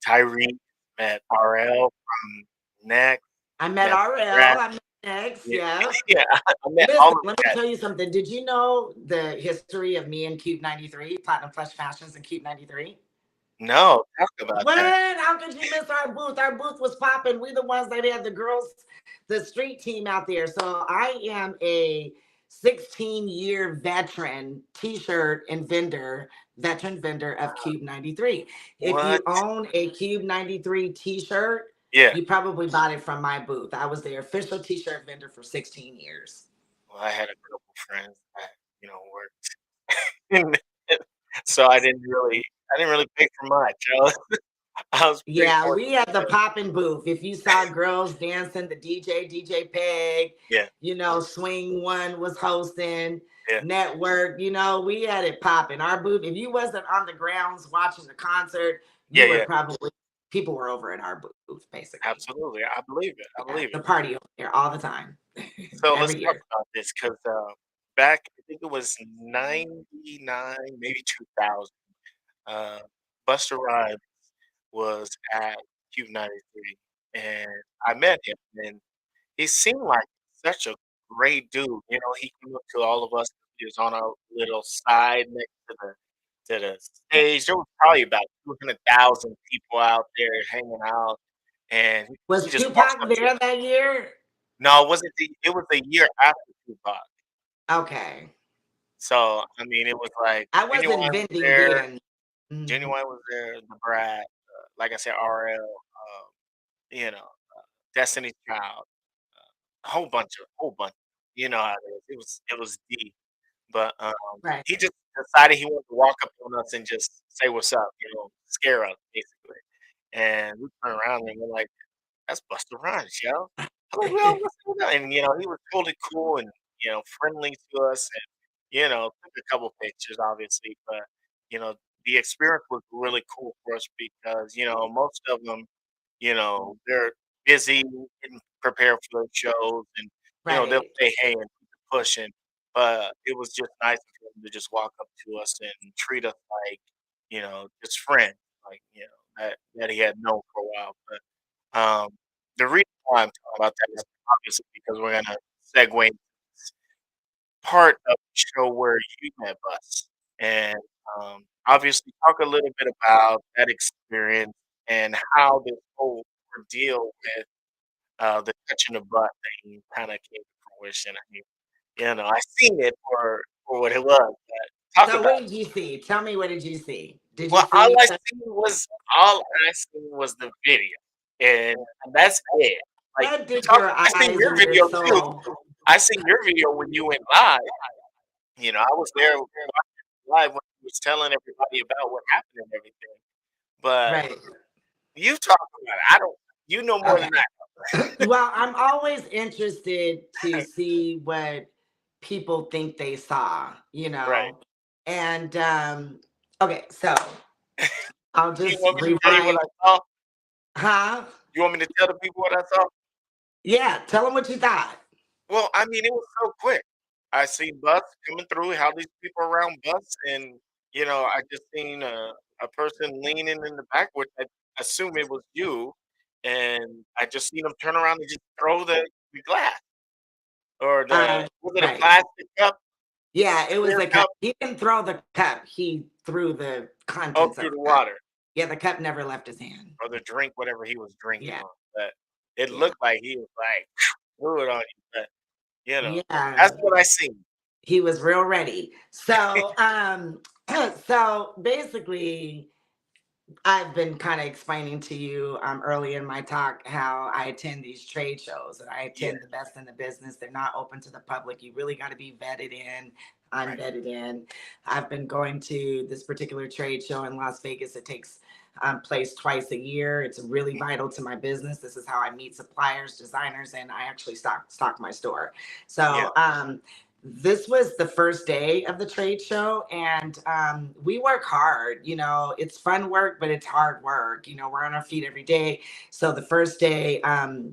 Tyree, met RL from Next, I met met RL. Brad. I met Next. Yeah, Yeah. yeah, I met all Listen, of let me that. tell you something. Did you know the history of me and Cube 93, Platinum Plush Fashions and Cube 93? No, talk about that. What? How could you miss our booth? Our booth was popping. We the ones that had the girls, the street team out there. So I am a 16-year veteran t-shirt and veteran vendor of Cube 93. If What? you own a Cube 93 t-shirt, Yeah. you probably bought it from my booth. I was the official t-shirt vendor for 16 years. Well, I had a couple friends that worked, in so I didn't really pay for much. I was pretty Yeah, we had the fortunate. popping booth. If you saw girls dancing, the DJ Peg, Yeah, Swing One was hosting, yeah, Network, we had it popping. Our booth, if you wasn't on the grounds watching the concert, yeah, you were yeah. probably, people were over at our booth, basically. Absolutely, I believe it. I Yeah, believe the it. party over there all the time, So let's every talk year. about this because back, I think it was '99, maybe 2000. Uh, Busta Rhymes was at Cube '93, and I met him, and he seemed like such a great dude. He came up to all of us. He was on our little side next to the stage. There was probably about 200,000 people out there hanging out, and he Was just walks Tupac up to there us. that year? No, it wasn't it was the year after Tupac. Okay. So, I mean, it was like I Genuine wasn't was vending there, then. Mhm. Genuine was there, the Brat, like I said, RL, you know, Destiny's Child, a whole bunch. You know how it is. It was deep. But, Right. he just decided he wanted to walk up on us and just say what's up, scare us, basically. And we turn around and we're like, "That's Busta Rhymes, yo." I'm like, "Well, what's going on?" And, he was totally cool and, friendly to us and, took a couple pictures, obviously, but, you know, the experience was really cool for us because, most of them, they're busy getting prepared for their shows and, they'll Right. say hey and keep it pushing. But it was just nice for them to just walk up to us and treat us like, just friends, like, that he had known for a while. But the reason why I'm talking about that is obviously because we're gonna segue into this part of the show where you met us, and obviously talk a little bit about that experience and how this whole ordeal with the touching the butt thing kind of came to fruition. I mean, I seen it for what it was. But talk So about what did you see? Tell me, what did you see? Did you well, see me? all I seen was the video, and that's it. Like What you did talk, your I seen eyes your and your video too. soul? I seen your video when you went live. I was there watching live when you was telling everybody about what happened and everything. But Right. you talk about it. I don't. You know more Okay. than I Well, I'm always interested to know. see what people think they saw, Right. And okay, so I'll You just want me to tell you what rewind. I saw? Huh? You want me to tell the people what I saw? Yeah, tell them what you thought. Well, I mean, it was so quick. I seen bus coming through, how these people around bus, and I just seen a person leaning in the back, which I assume it was you, and I just seen him turn around and just throw the glass or Uh, was it a right. plastic cup, Yeah, it was clear a cup. cup? He didn't throw the cup. He threw the Oh, contents through of the the cup. water Yeah, the cup never left his hand. or the drink, whatever he was drinking Yeah, on. But it yeah, looked like he was like threw it on you. But yeah. that's what I seen. He was real ready. So, so basically, I've been kind of explaining to you early in my talk how I attend these trade shows and I Yeah, attend the best in the business. They're not open to the public. You really got to be vetted in, right. unvetted in. I've been going to this particular trade show in Las Vegas. It takes place twice a year. It's really Mm, vital to my business. This is how I meet suppliers, designers, and I actually stock my store. yeah, So this was the first day of the trade show, and we work hard. It's fun work, but it's hard work. We're on our feet every day. So the first day,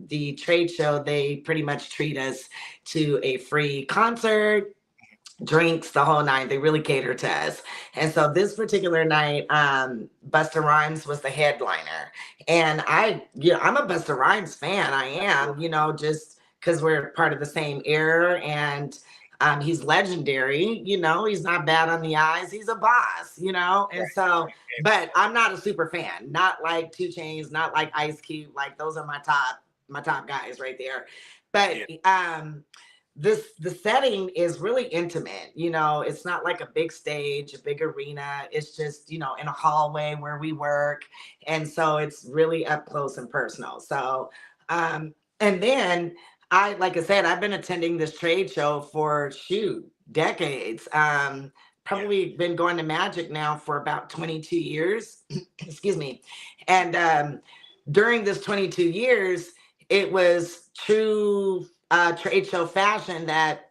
the trade show, they pretty much treat us to a free concert, drinks, the whole night. They really cater to us. And so this particular night, Busta Rhymes was the headliner. And I'm a Busta Rhymes fan. I am, absolutely. just because we're part of the same era. And he's legendary. He's not bad on the eyes. He's a boss, and Right, so, right. Came but I'm not a super fan, not like Two Chains, not like Ice Cube. Like those are my top guys right there. But yeah, the setting is really intimate. It's not like a big stage, a big arena. It's just, in a hallway where we work. And so it's really up close and personal. So and then like I said, I've been attending this trade show for decades. yeah, Probably been going to Magic now for about 22 years. Excuse me. And during this 22 years, it was true trade show fashion that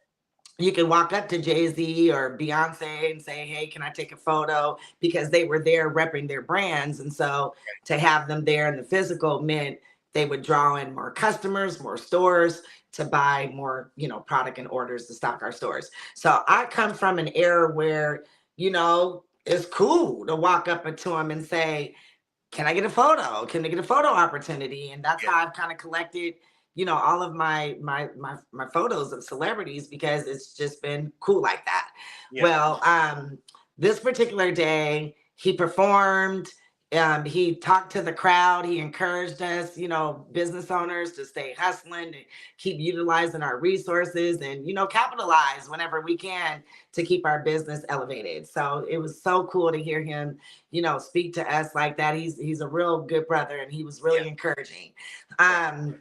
you can walk up to Jay-Z or Beyonce and say, hey, can I take a photo? Because they were there repping their brands. And so to have them there in the physical meant they would draw in more customers, more stores to buy more, product and orders to stock our stores. So I come from an era where, it's cool to walk up to them and say, can I get a photo? Can I get a photo opportunity? And that's yeah, how I've kind of collected, all of my photos of celebrities because it's just been cool like that. yeah, Well, this particular day he performed. He talked to the crowd. He encouraged us, business owners to stay hustling and keep utilizing our resources and, capitalize whenever we can to keep our business elevated. So it was so cool to hear him speak to us like that. He's a real good brother, and he was yeah. really encouraging. Right.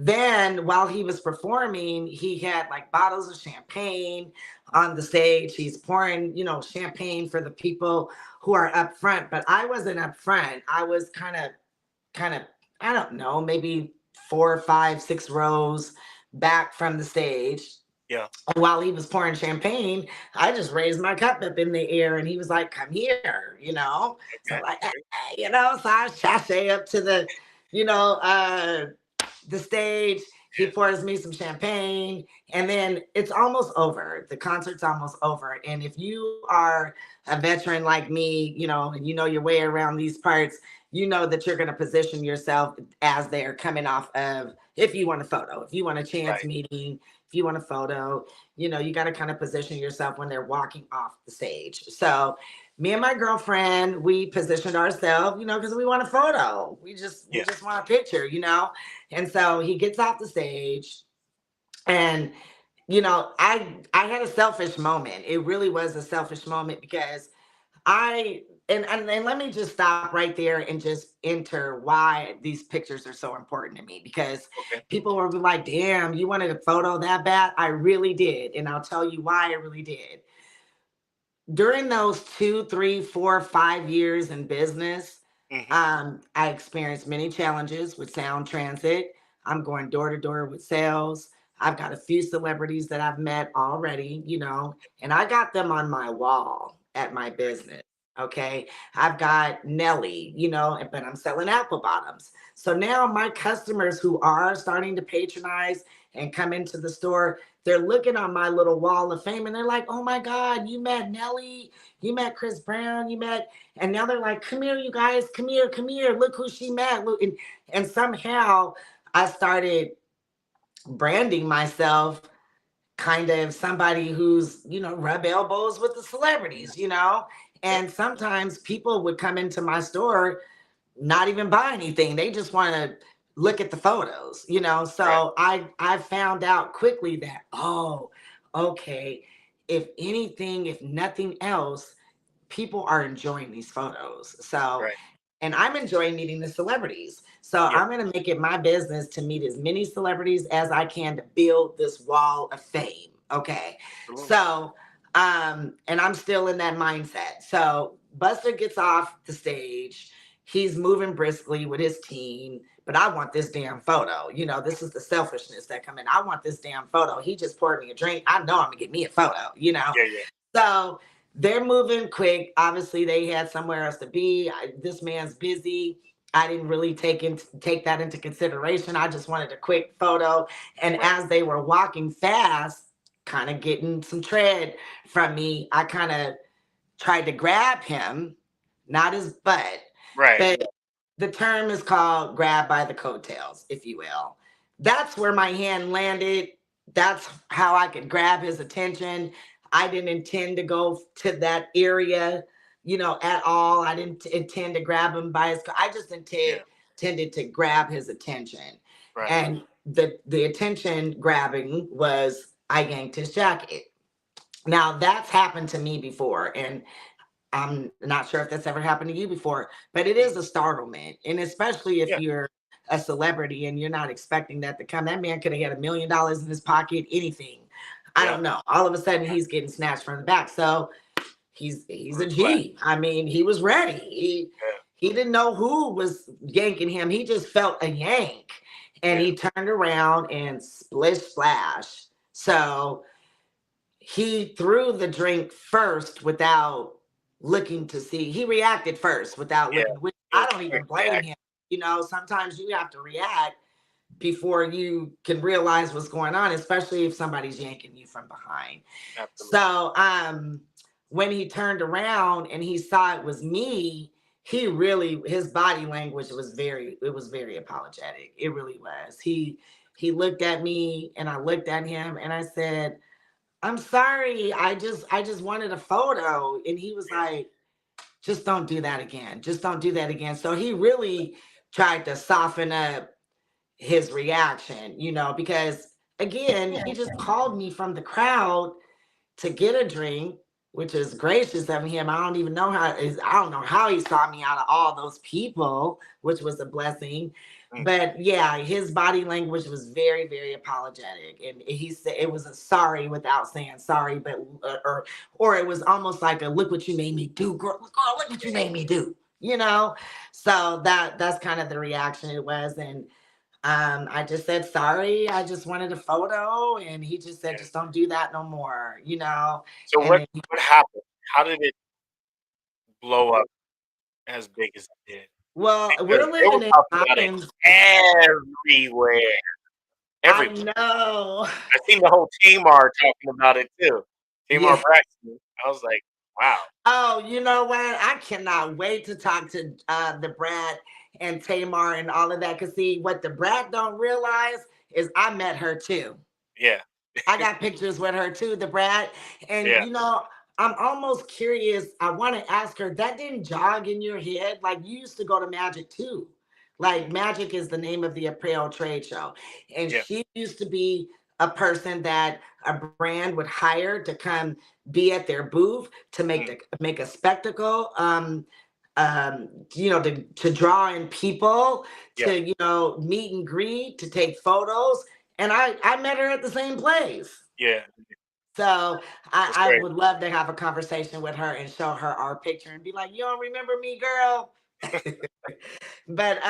Then while he was performing, he had like bottles of champagne on the stage. He's pouring, champagne for the people who are up front, but I wasn't up front. I was kind of, I don't know, maybe 4, 5, 6 rows back from the stage. Yeah. And while he was pouring champagne, I just raised my cup up in the air and he was like, come here. So Okay. like, so I sashay up to you know, uh, the stage. He Yeah. pours me some champagne, and then it's almost over. The concert's almost over. And if you are a veteran like me, and you know your way around these parts, you know that you're going to position yourself as they're coming off of, if you want a photo, if you want a chance Right. meeting, if you want a photo, you got to kind of position yourself when they're walking off the stage. So me and my girlfriend, we positioned ourselves, because we want a photo. We Yeah. just want a picture. And so he gets off the stage, and I had a selfish moment. It really was a selfish moment because and let me just stop right there and just enter why these pictures are so important to me, because Okay. people will be like, damn, you wanted a photo that bad? I really did. And I'll tell you why I really did. During those 2, 3, 4, 5 years in business, Hmm. I experienced many challenges with sound transit. I'm going door to door with sales. I've got a few celebrities that I've met already, and I got them on my wall at my business. Okay. I've got Nelly, but I'm selling apple bottoms. So now my customers who are starting to patronize and come into the store, they're looking on my little wall of fame and they're like, oh my God, you met Nelly, you met Chris Brown, and now they're like, come here, you guys, come here, look who she met. Look. And somehow I started branding myself kind of somebody who's, rub elbows with the celebrities. Yeah. And sometimes people would come into my store, not even buy anything. They just want to look at the photos. Right. So I found out quickly that, oh, okay, if anything, if nothing else, people are enjoying these photos. So, Right. and I'm enjoying meeting the celebrities. So Yeah. I'm going to make it my business to meet as many celebrities as I can to build this wall of fame. Okay. Absolutely. So, and I'm still in that mindset. So Buster gets off the stage. He's moving briskly with his team, but I want this damn photo. This is the selfishness that come in. I want this damn photo. He just poured me a drink. I know I'm gonna get me a photo. Yeah. Yeah. So they're moving quick. Obviously, they had somewhere else to be. This man's busy. I didn't really take that into consideration. I just wanted a quick photo. And Right. as they were walking fast, kind of getting some tread from me, I kind of tried to grab him, not his butt, Right. but the term is called grab by the coattails, if you will. That's where my hand landed. That's how I could grab his attention. I didn't intend to go to that area, at all. I didn't intend to grab him by his. I just Yeah. intended to grab his attention, Right. and the attention grabbing was I yanked his jacket. Now that's happened to me before, and I'm not sure if that's ever happened to you before, but it is a startlement. And especially if Yeah. you're a celebrity and you're not expecting that to come. That man could have had $1 million in his pocket, anything. I Yeah. don't know. All of a sudden he's getting snatched from the back. So he's a Right. G. I mean, he was ready. Yeah. He didn't know who was yanking him. He just felt a yank. And Yeah. he turned around and splish splash. So he threw the drink first without looking to see. He reacted first without Yeah. looking, which It I was don't quick even blame reaction. him. Sometimes you have to react before you can realize what's going on, especially if somebody's yanking you from behind. Absolutely. So when he turned around and he saw it was me, his body language was very apologetic. It really was. He looked at me and I looked at him and I said, I'm sorry. I just wanted a photo. And he was like, just don't do that again. Just don't do that again. So he really tried to soften up his reaction, because again, he just called me from the crowd to get a drink, which is gracious of him. I don't know how he saw me out of all those people, which was a blessing. Mm. But yeah, his body language was very, very apologetic, and he said it was a sorry without saying sorry, but or it was almost like a look what you made me do, girl. Look what you made me do. So that's kind of the reaction it was, and I just said sorry. I just wanted a photo, and he just said, Yeah. just don't do that no more. So And what then what happened? How did it blow up as big as it did? well, Because we're they were living in talking about it times. everywhere. I Everywhere. know. I seen the whole Tamar talking about it too. Tamar Yeah. Braxton. I was like, wow. Oh, you know what? I cannot wait to talk to the Brad and Tamar and all of that. Cause see, what the Brad don't realize is I met her too. Yeah. I got pictures with her too, the Brad. And Yeah. I'm almost curious. I want to ask her, that didn't jog in your head? Like you used to go to Magic too. Like Magic is the name of the apparel trade show. And Yeah. she used to be a person that a brand would hire to come be at their booth to Mm. make a spectacle. To draw in people, Yeah. to, meet and greet, to take photos. And I met her at the same place. Yeah. So That's I great. would love to have a conversation with her and show her our picture and be like, you don't remember me, girl? But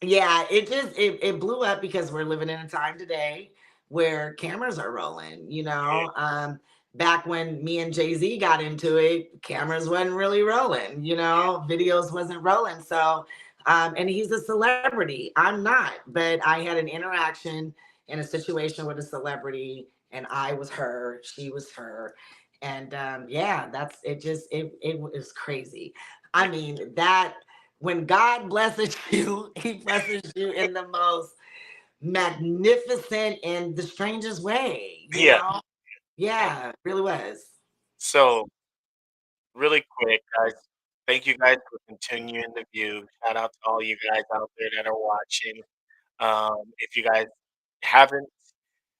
yeah, it blew up because we're living in a time today where cameras are rolling, Yeah. back when me and Jay-Z got into it, cameras wasn't really rolling, videos wasn't rolling. So, and he's a celebrity. I'm not, but I had an interaction in a situation with a celebrity, and I was her, she was her. And yeah, that's it. It was crazy. I mean, that when God blesses you, he blesses you in the most magnificent and the strangest way, Yeah. Yeah, it really was. So, really quick, guys, thank you guys for continuing the view. Shout out to all you guys out there that are watching. If you guys haven't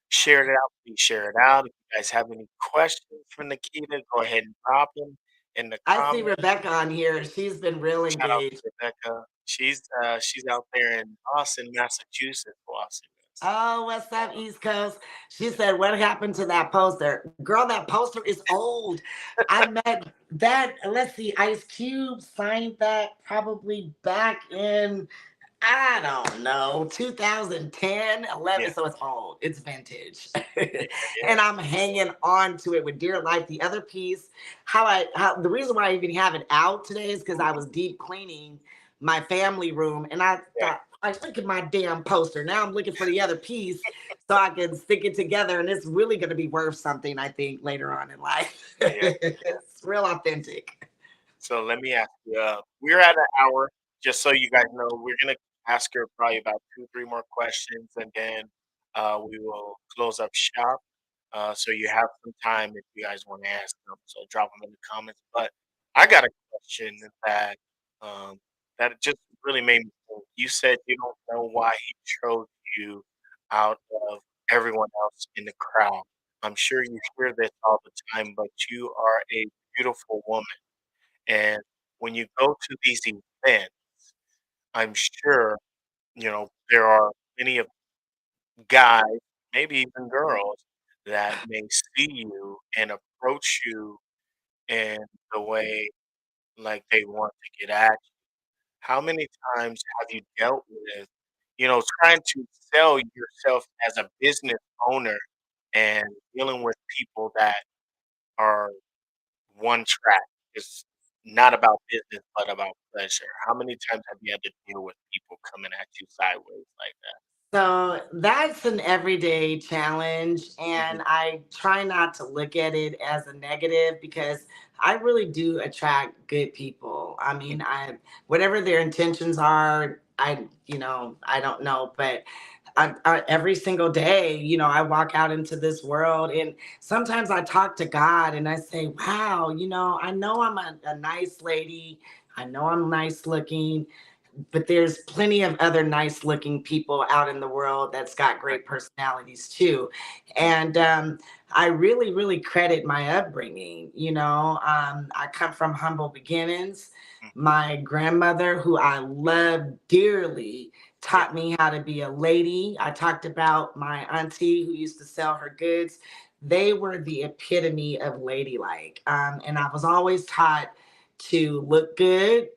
shared it out, please share it out. If you guys have any questions for Nikita, go ahead and drop them in the I see comments. Rebecca on here. She's been real Shout out engaged. to Rebecca. She's out there in Boston, Massachusetts, Boston. Oh, what's up, East Coast? She said, what happened to that poster? Girl, that poster is old. I met that, let's see, Ice Cube signed that probably back in, I don't know, 2010, 11. Yeah, So it's old. It's vintage. yeah, yeah. And I'm hanging on to it with dear life. The other piece, the reason why I even have it out today is because I was deep cleaning my family room, and I Yeah, thought, I look at my damn poster. Now I'm looking for the other piece so I can stick it together, and it's really going to be worth something, I think, later on in life. yeah. It's real authentic. So let me ask you. We're at an hour. Just so you guys know, we're gonna ask her probably about two, three more questions, and then we will close up shop. So you have some time if you guys want to ask them. So drop them in the comments. But I got a question um, that just really made me think. You said you don't know why he chose you out of everyone else in the crowd. I'm sure you hear this all the time, but you are a beautiful woman. And when you go to these events, I'm sure, there are many of guys, maybe even girls, that may see you and approach you in the way like they want to get at you. How many times have you dealt with, trying to sell yourself as a business owner and dealing with people that are one track? It's not about business, but about pleasure. How many times have you had to deal with people coming at you sideways like that? So that's an everyday challenge, Mhm. and I try not to look at it as a negative because I really do attract good people. I mean, I whatever their intentions are, I don't know, but every single day, I walk out into this world, and sometimes I talk to God and I say, "Wow, I know I'm a nice lady. I know I'm nice looking, but there's plenty of other nice looking people out in the world that's got Right. great personalities too." And I really, really credit my upbringing. I come from humble beginnings. Mhm. My grandmother, who I love dearly, Yeah. taught me how to be a lady. I talked about my auntie who used to sell her goods. They were the epitome of ladylike. And I was always taught to look good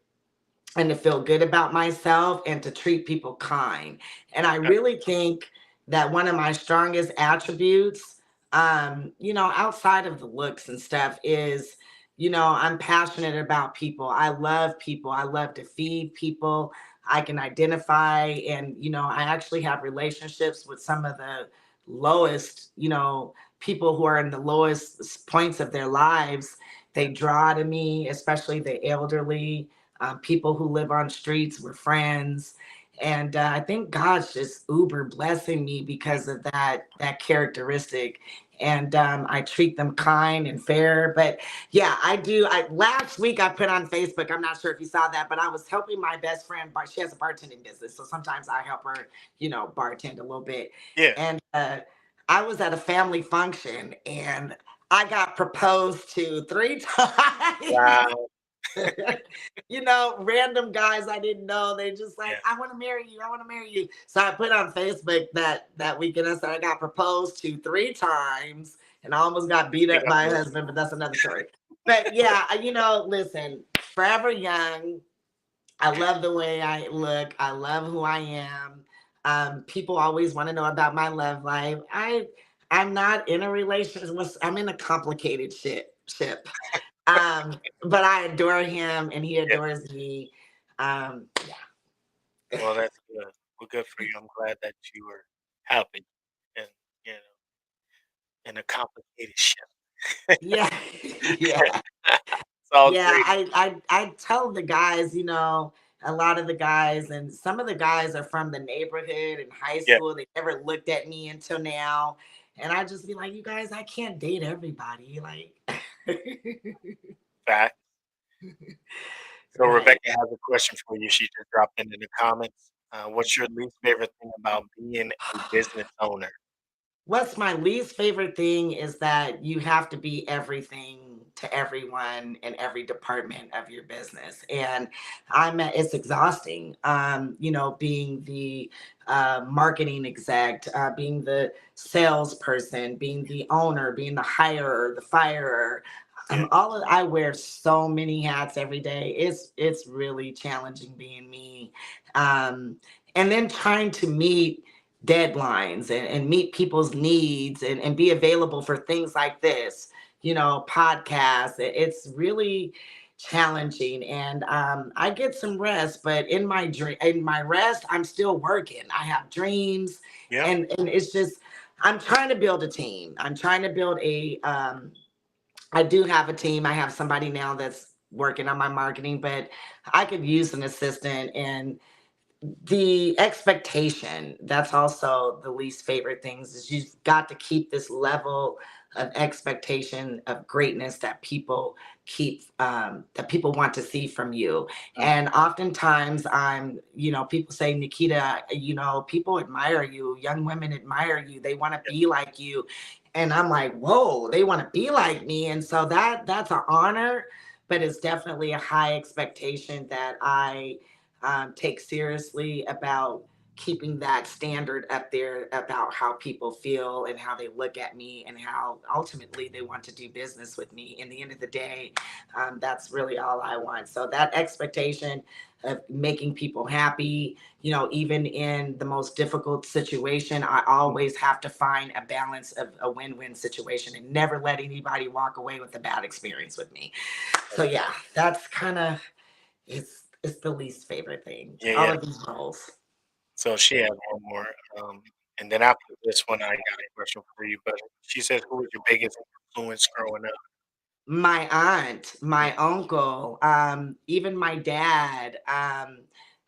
and to feel good about myself and to treat people kind. And I Okay. really think that one of my strongest attributes, outside of the looks and stuff, is, I'm passionate about people. I love people. I love to feed people. I can identify, and, I actually have relationships with some of the lowest, people who are in the lowest points of their lives. They draw to me, especially the elderly, people who live on streets were friends. And I think God's just uber blessing me because of that characteristic. And I treat them kind and fair. But yeah, I do. Last week I put on Facebook, I'm not sure if you saw that, but I was helping my best friend. She has a bartending business, so sometimes I help her, bartend a little bit. Yeah. And I was at a family function, and I got proposed to 3 times. Wow. Random guys I didn't know. They just like, Yeah. I want to marry you. I want to marry you. So I put on Facebook that weekend. I said I got proposed to 3 times, and I almost got beat Big up up by a your husband, but that's another story. But yeah, listen, forever young. I love the way I look. I love who I am. People always want to know about my love life. I I'm not in a relationship. I'm in a complicated ship. But I adore him and he Yeah. adores me. Yeah. Well, that's good. Well, good for you. I'm glad that you were happy and, you know, in a complicated ship. Yeah. Yeah. It's all Yeah. great. I tell the guys, a lot of the guys and some of the guys are from the neighborhood in high Yeah, school. They never looked at me until now. And I just be like, you guys, I can't date everybody. Like fact. So right. Rebecca has a question for you. She just dropped in the comments. What's your least favorite thing about being a business owner? What's my least favorite thing is that you have to be everything to everyone in every department of your business. And it's exhausting, being the marketing exec, being the salesperson, being the owner, being the hirer, the firer. Yeah, I wear so many hats every day. It's really challenging being me. Um, and then trying to meet deadlines and meet people's needs and be available for things like this, podcasts. It's really challenging. And I get some rest, but in my rest, I'm still working. I have dreams, yeah, and it's just I'm trying to build a team. I'm trying to build I do have a team. I have somebody now that's working on my marketing, but I could use an assistant. And the expectation, that's also the least favorite things, is you've got to keep this level of expectation of greatness that people that people want to see from you. mm, And oftentimes people say, Nikita, people admire you, young women admire you, they want to yeah, be like you. And I'm like, whoa, they want to be like me. And so that's an honor, but it's definitely a high expectation that I take seriously about keeping that standard up there about how people feel and how they look at me and how ultimately they want to do business with me. In the end of the day, that's really all I want. So that expectation of making people happy, even in the most difficult situation, I mm, always have to find a balance of a win-win situation and never let anybody walk away with a bad experience with me. So okay. yeah, that's kind of it's the least favorite thing. Yeah, All yeah. of these roles. So she had one more. And then after this one, I got a question for you. But she says, who was your biggest influence growing up? My aunt, Yeah, my uncle, even my dad,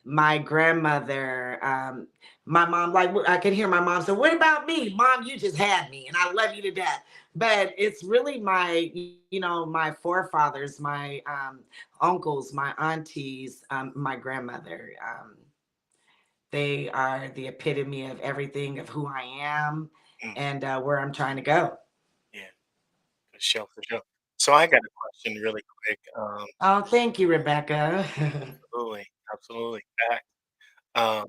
my grandmother, my mom. Like I can hear my mom say, "What about me, Mom? You just had me, and I love you to death." But it's really my forefathers, my uncles, my aunties, my grandmother. They are the epitome of everything of who I am mm, and where I'm trying to go. yeah, for sure, for sure. So I got a question really quick. Oh, thank you, Rebecca. Absolutely, absolutely. Fact. Um,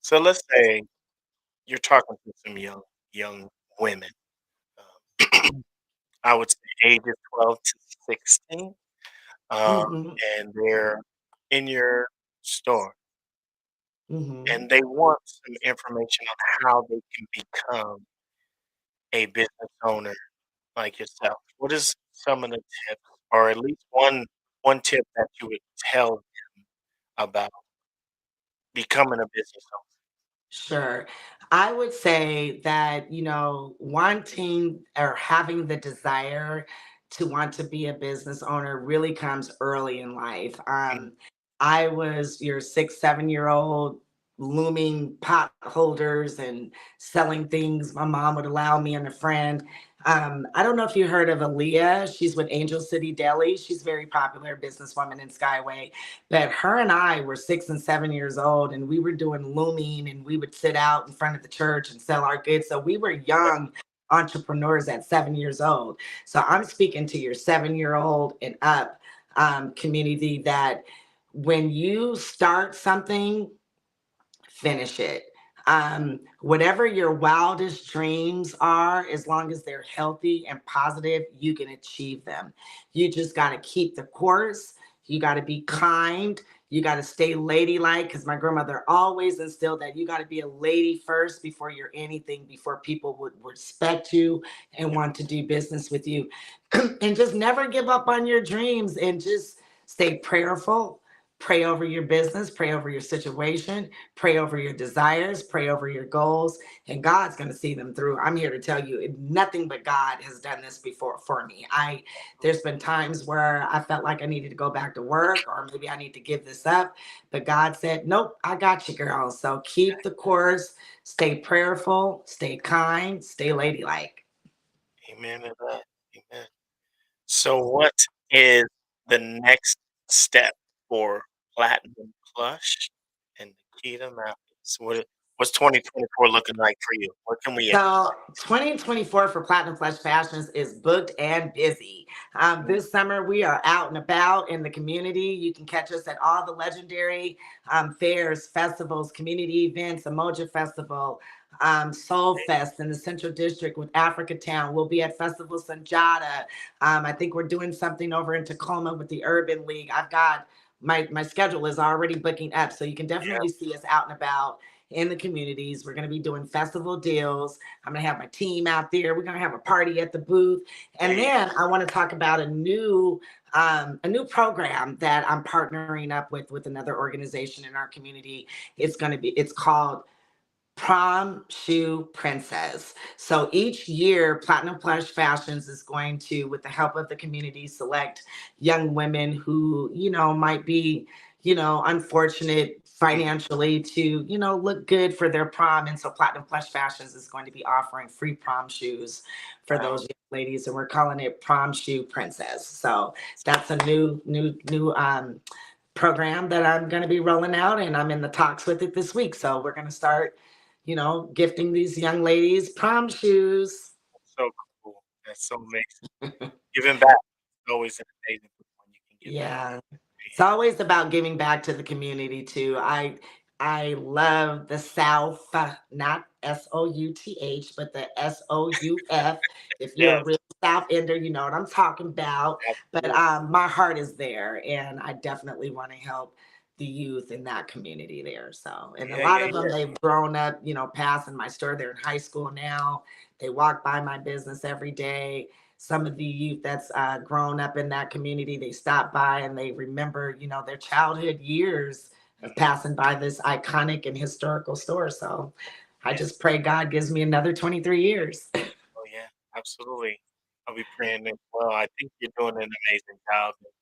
so let's say you're talking to some young women. I would say ages 12 to 16, um, Hmm. and they're in your store, Hmm. and they want some information on how they can become a business owner like yourself. What is some of the tips, or at least one tip that you would tell them about becoming a business owner? Sure. I would say that, wanting or having the desire to want to be a business owner really comes early in life. Mm, I was your 6, 7 year old looming pot holders and selling things my mom would allow me and a friend. I don't know if you heard of Aaliyah. She's with Angel City Deli. She's very popular businesswoman in Skyway. But her and I were 6 and 7 years old, and we were doing looming, and we would sit out in front of the church and sell our goods. So we were yeah, young entrepreneurs at 7 years old. So I'm speaking to your 7 year old and up community that when you start something, finish it. Whatever your wildest dreams are, as long as they're healthy and positive, you can achieve them. You just got to keep the course. You got to be kind. You got to stay ladylike because my grandmother always instilled that you got to be a lady first before you're anything, before people would respect you and want to do business with you. And just never give up on your dreams and just stay prayerful. Pray over your business, pray over your situation, pray over your desires, pray over your goals, and God's going to see them through. I'm here to tell you, nothing but God has done this before for me. There's been times where I felt like I needed to go back to work or maybe I need to give this up, but God said, "Nope, I got you, girl." So keep the course, stay prayerful, stay kind, stay ladylike. Amen to that. Amen. So, what is the next step for Platinum Plush and Nikita Mathis? What's 2024 looking like for you? What can we So 2024 for Platinum Plush Fashions is booked and busy. This summer we are out and about in the community. You can catch us at all the legendary fairs, festivals, community events, Emoja Festival, Soul Fest in the Central District with Africa Town. We'll be at Festival Sanjata. I think we're doing something over in Tacoma with the Urban League. I've got my schedule is already booking up, so you can Yeah, definitely see us out and about in the communities. We're going to be doing festival deals. I'm going to have my team out there. We're going to have a party at the booth. there And you then I want to talk about a new program that I'm partnering up with another organization in our community. It's called Prom Shoe Princess. So each year, Platinum Plush Fashions is going to, with the help of the community, select young women who, might be, unfortunate go. financially to, look good for their prom. And so Platinum Plush Fashions is going to be offering free prom shoes for Wow. those young ladies. And we're calling it Prom Shoe Princess. So that's a new program that I'm going to be rolling out, and I'm in the talks with it this week. So we're going to start, gifting these young ladies prom shoes. So cool. That's so amazing. Giving back is always an amazing when you can give back. Yeah. It's always about giving back to the community too. I love the South, not South, but the Souf. If you're a Yes, real South Ender, you know what I'm talking about. But absolutely. my heart is there, and I definitely want to help the youth in that community there. So, and a Yeah, lot yeah, of them, yeah. they've grown up, passing my store. They're in high school now. They walk by my business every day. Some of the youth that's grown up in that community, they stop by and they remember, their childhood years of Mhm. passing by this iconic and historical store. So I Yeah. just pray God gives me another 23 years. Oh, yeah. Absolutely. I'll be praying as well. I think you're doing an amazing job. And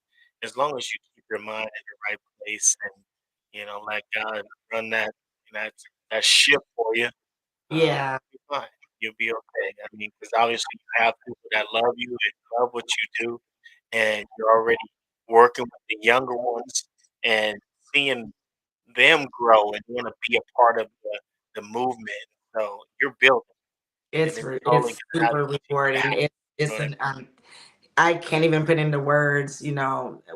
as long as you keep your mind in the right place and let God run that ship for you, Yeah, you'll be fine. You'll be okay. I mean, because obviously you have people that love you and love what you do, and you're already working with the younger ones and seeing them grow and want to be a part of the movement. So you're building, and it's only it's gonna have super to continue to rewarding. happen. You know It's what I an mean? I can't even put into words,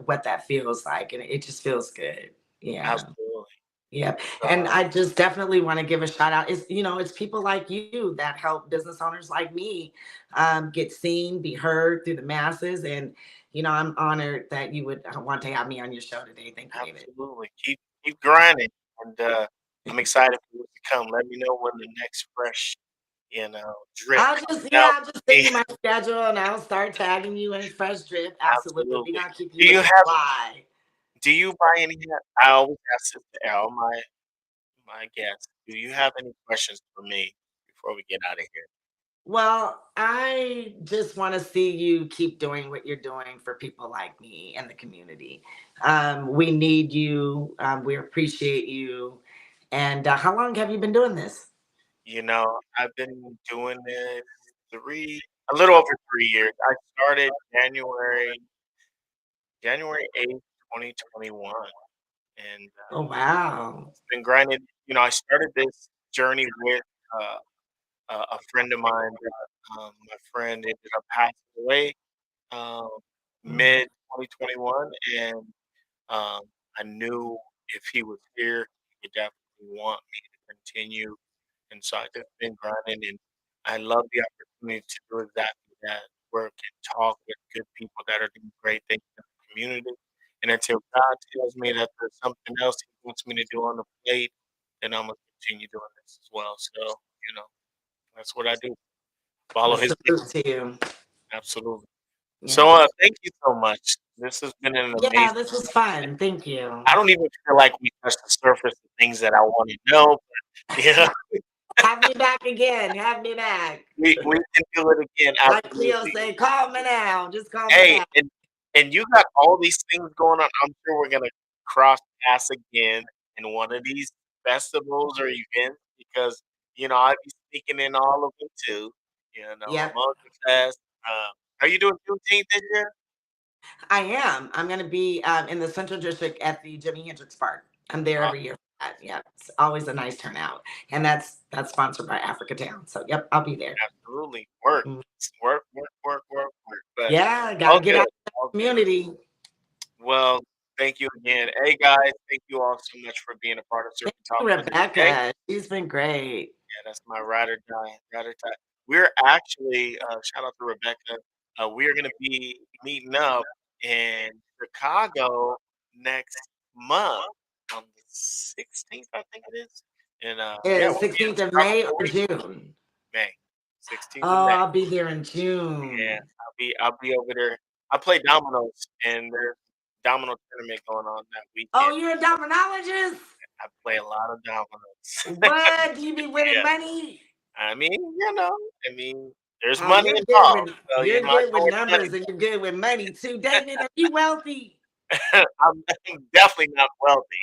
what that feels like, and it just feels good. Yeah. Absolutely. Yeah. And Uh, I just definitely want to give a shout out. It's people like you that help business owners like me get seen, be heard through the masses. And, I'm honored that you would want to have me on your show today. Thank you, David. Absolutely. Keep grinding, and I'm excited for what's to come. Let me know when the next fresh, drip comes out. I'll just send you my schedule and I'll start tagging you in Fresh Drip. Absolutely. We're Absolutely. going to keep you Do you looking have? fly. Do you buy any? I always ask this to all my guests. Do you have any questions for me before we get out of here? Well, I just want to see you keep doing what you're doing for people like me and the community. We need you. We appreciate you. And how long have you been doing this? I've been doing this a little over 3 years. I started January 8th, 2021, and Oh, wow. been grinding. I started this journey with uh, a friend of mine. My friend ended up passing away um, Mm. mid 2021, and I knew if he was here, he would definitely want me to continue. And so I just been grinding, and I love the opportunity to do exactly that: work and talk with good people that are doing great things in the community, And until God tells me that there's something else He wants me to do on the plate, then I'm gonna continue doing this as well. So, you know, that's what I do. Follow Well, His lead. salute to you. Absolutely. So, Yeah. thank you so much. This has been an Yeah, amazing. this was fun. Thank you. I don't even feel like we touched the surface of things that I want to know. But, you know, Have me back again. Have me back. we can do it again. Like Cleo Absolutely. say, call me now. Just call me Hey, now. and you got all these things going on. I'm sure we're gonna cross paths again in one of these festivals or events because I'd be speaking in all of them too. Yep, Emotion Fest. Are you doing Juneteenth this year? I am. I'm going to be in the Central District at the Jimi Hendrix Park. I'm there Uh, every year. Yeah, it's always a nice turnout, and that's sponsored by Africa Town. So, yep, I'll be there. Absolutely. Work, Mm. work, work, work, work, work. But Yeah, got to all get good, out of the all good. community. Well, thank you again. Hey guys, thank you all so much for being a part of Circle Thank Talk you, for this day. Rebecca. She's been great. Yeah, that's my ride or die, ride or die. We're actually shout out to Rebecca. We're gonna be meeting up in Chicago next month on the 16th, I think it is. And yeah, Is we'll be in 16th of Chicago May for or a week. June? May, 16th of Oh, May. I'll be there in Yeah, June. I'll be over there. I play dominoes, and there's domino tournament going on that Oh, weekend. you're a dominologist? I play a lot of dominoes. What? Do you be winning Yeah. money? I mean, I mean, there's Oh, money you're good involved. with So, you're I good go with with money. numbers and you're good with money too. David, are you wealthy? I'm definitely not wealthy,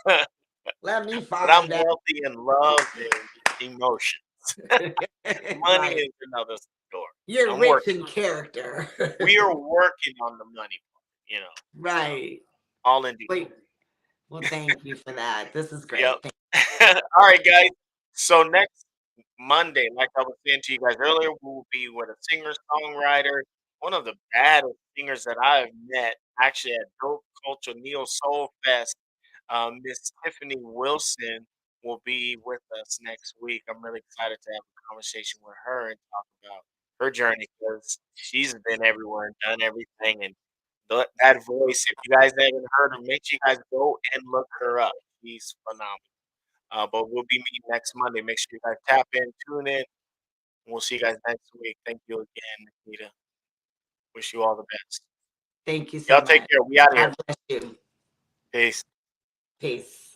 but Let me I'm find out. wealthy in love and emotion. Money Right. is another story. You're I'm rich working. in character. We are working on the money part, So Right. all in due. Wait. Well, thank you for that. This is Yep. great. All right, guys. So next Monday, like I was saying to you guys earlier, we will be with a singer-songwriter, one of the baddest singers that I have met, actually at Dope Culture Neo Soul Fest. Miss Tiffany Wilson will be with us next week. I'm really excited to have a conversation with her and talk about her journey because she's been everywhere and done everything. And that voice, if you guys haven't heard her, make sure you guys go and look her up. She's phenomenal. But we'll be meeting next Monday. Make sure you guys tap in, tune in, and we'll see you guys next week. Thank you again, Nikita. Wish you all the best. Thank you so Y'all take much. care. We out of here. God bless you. Peace. Peace.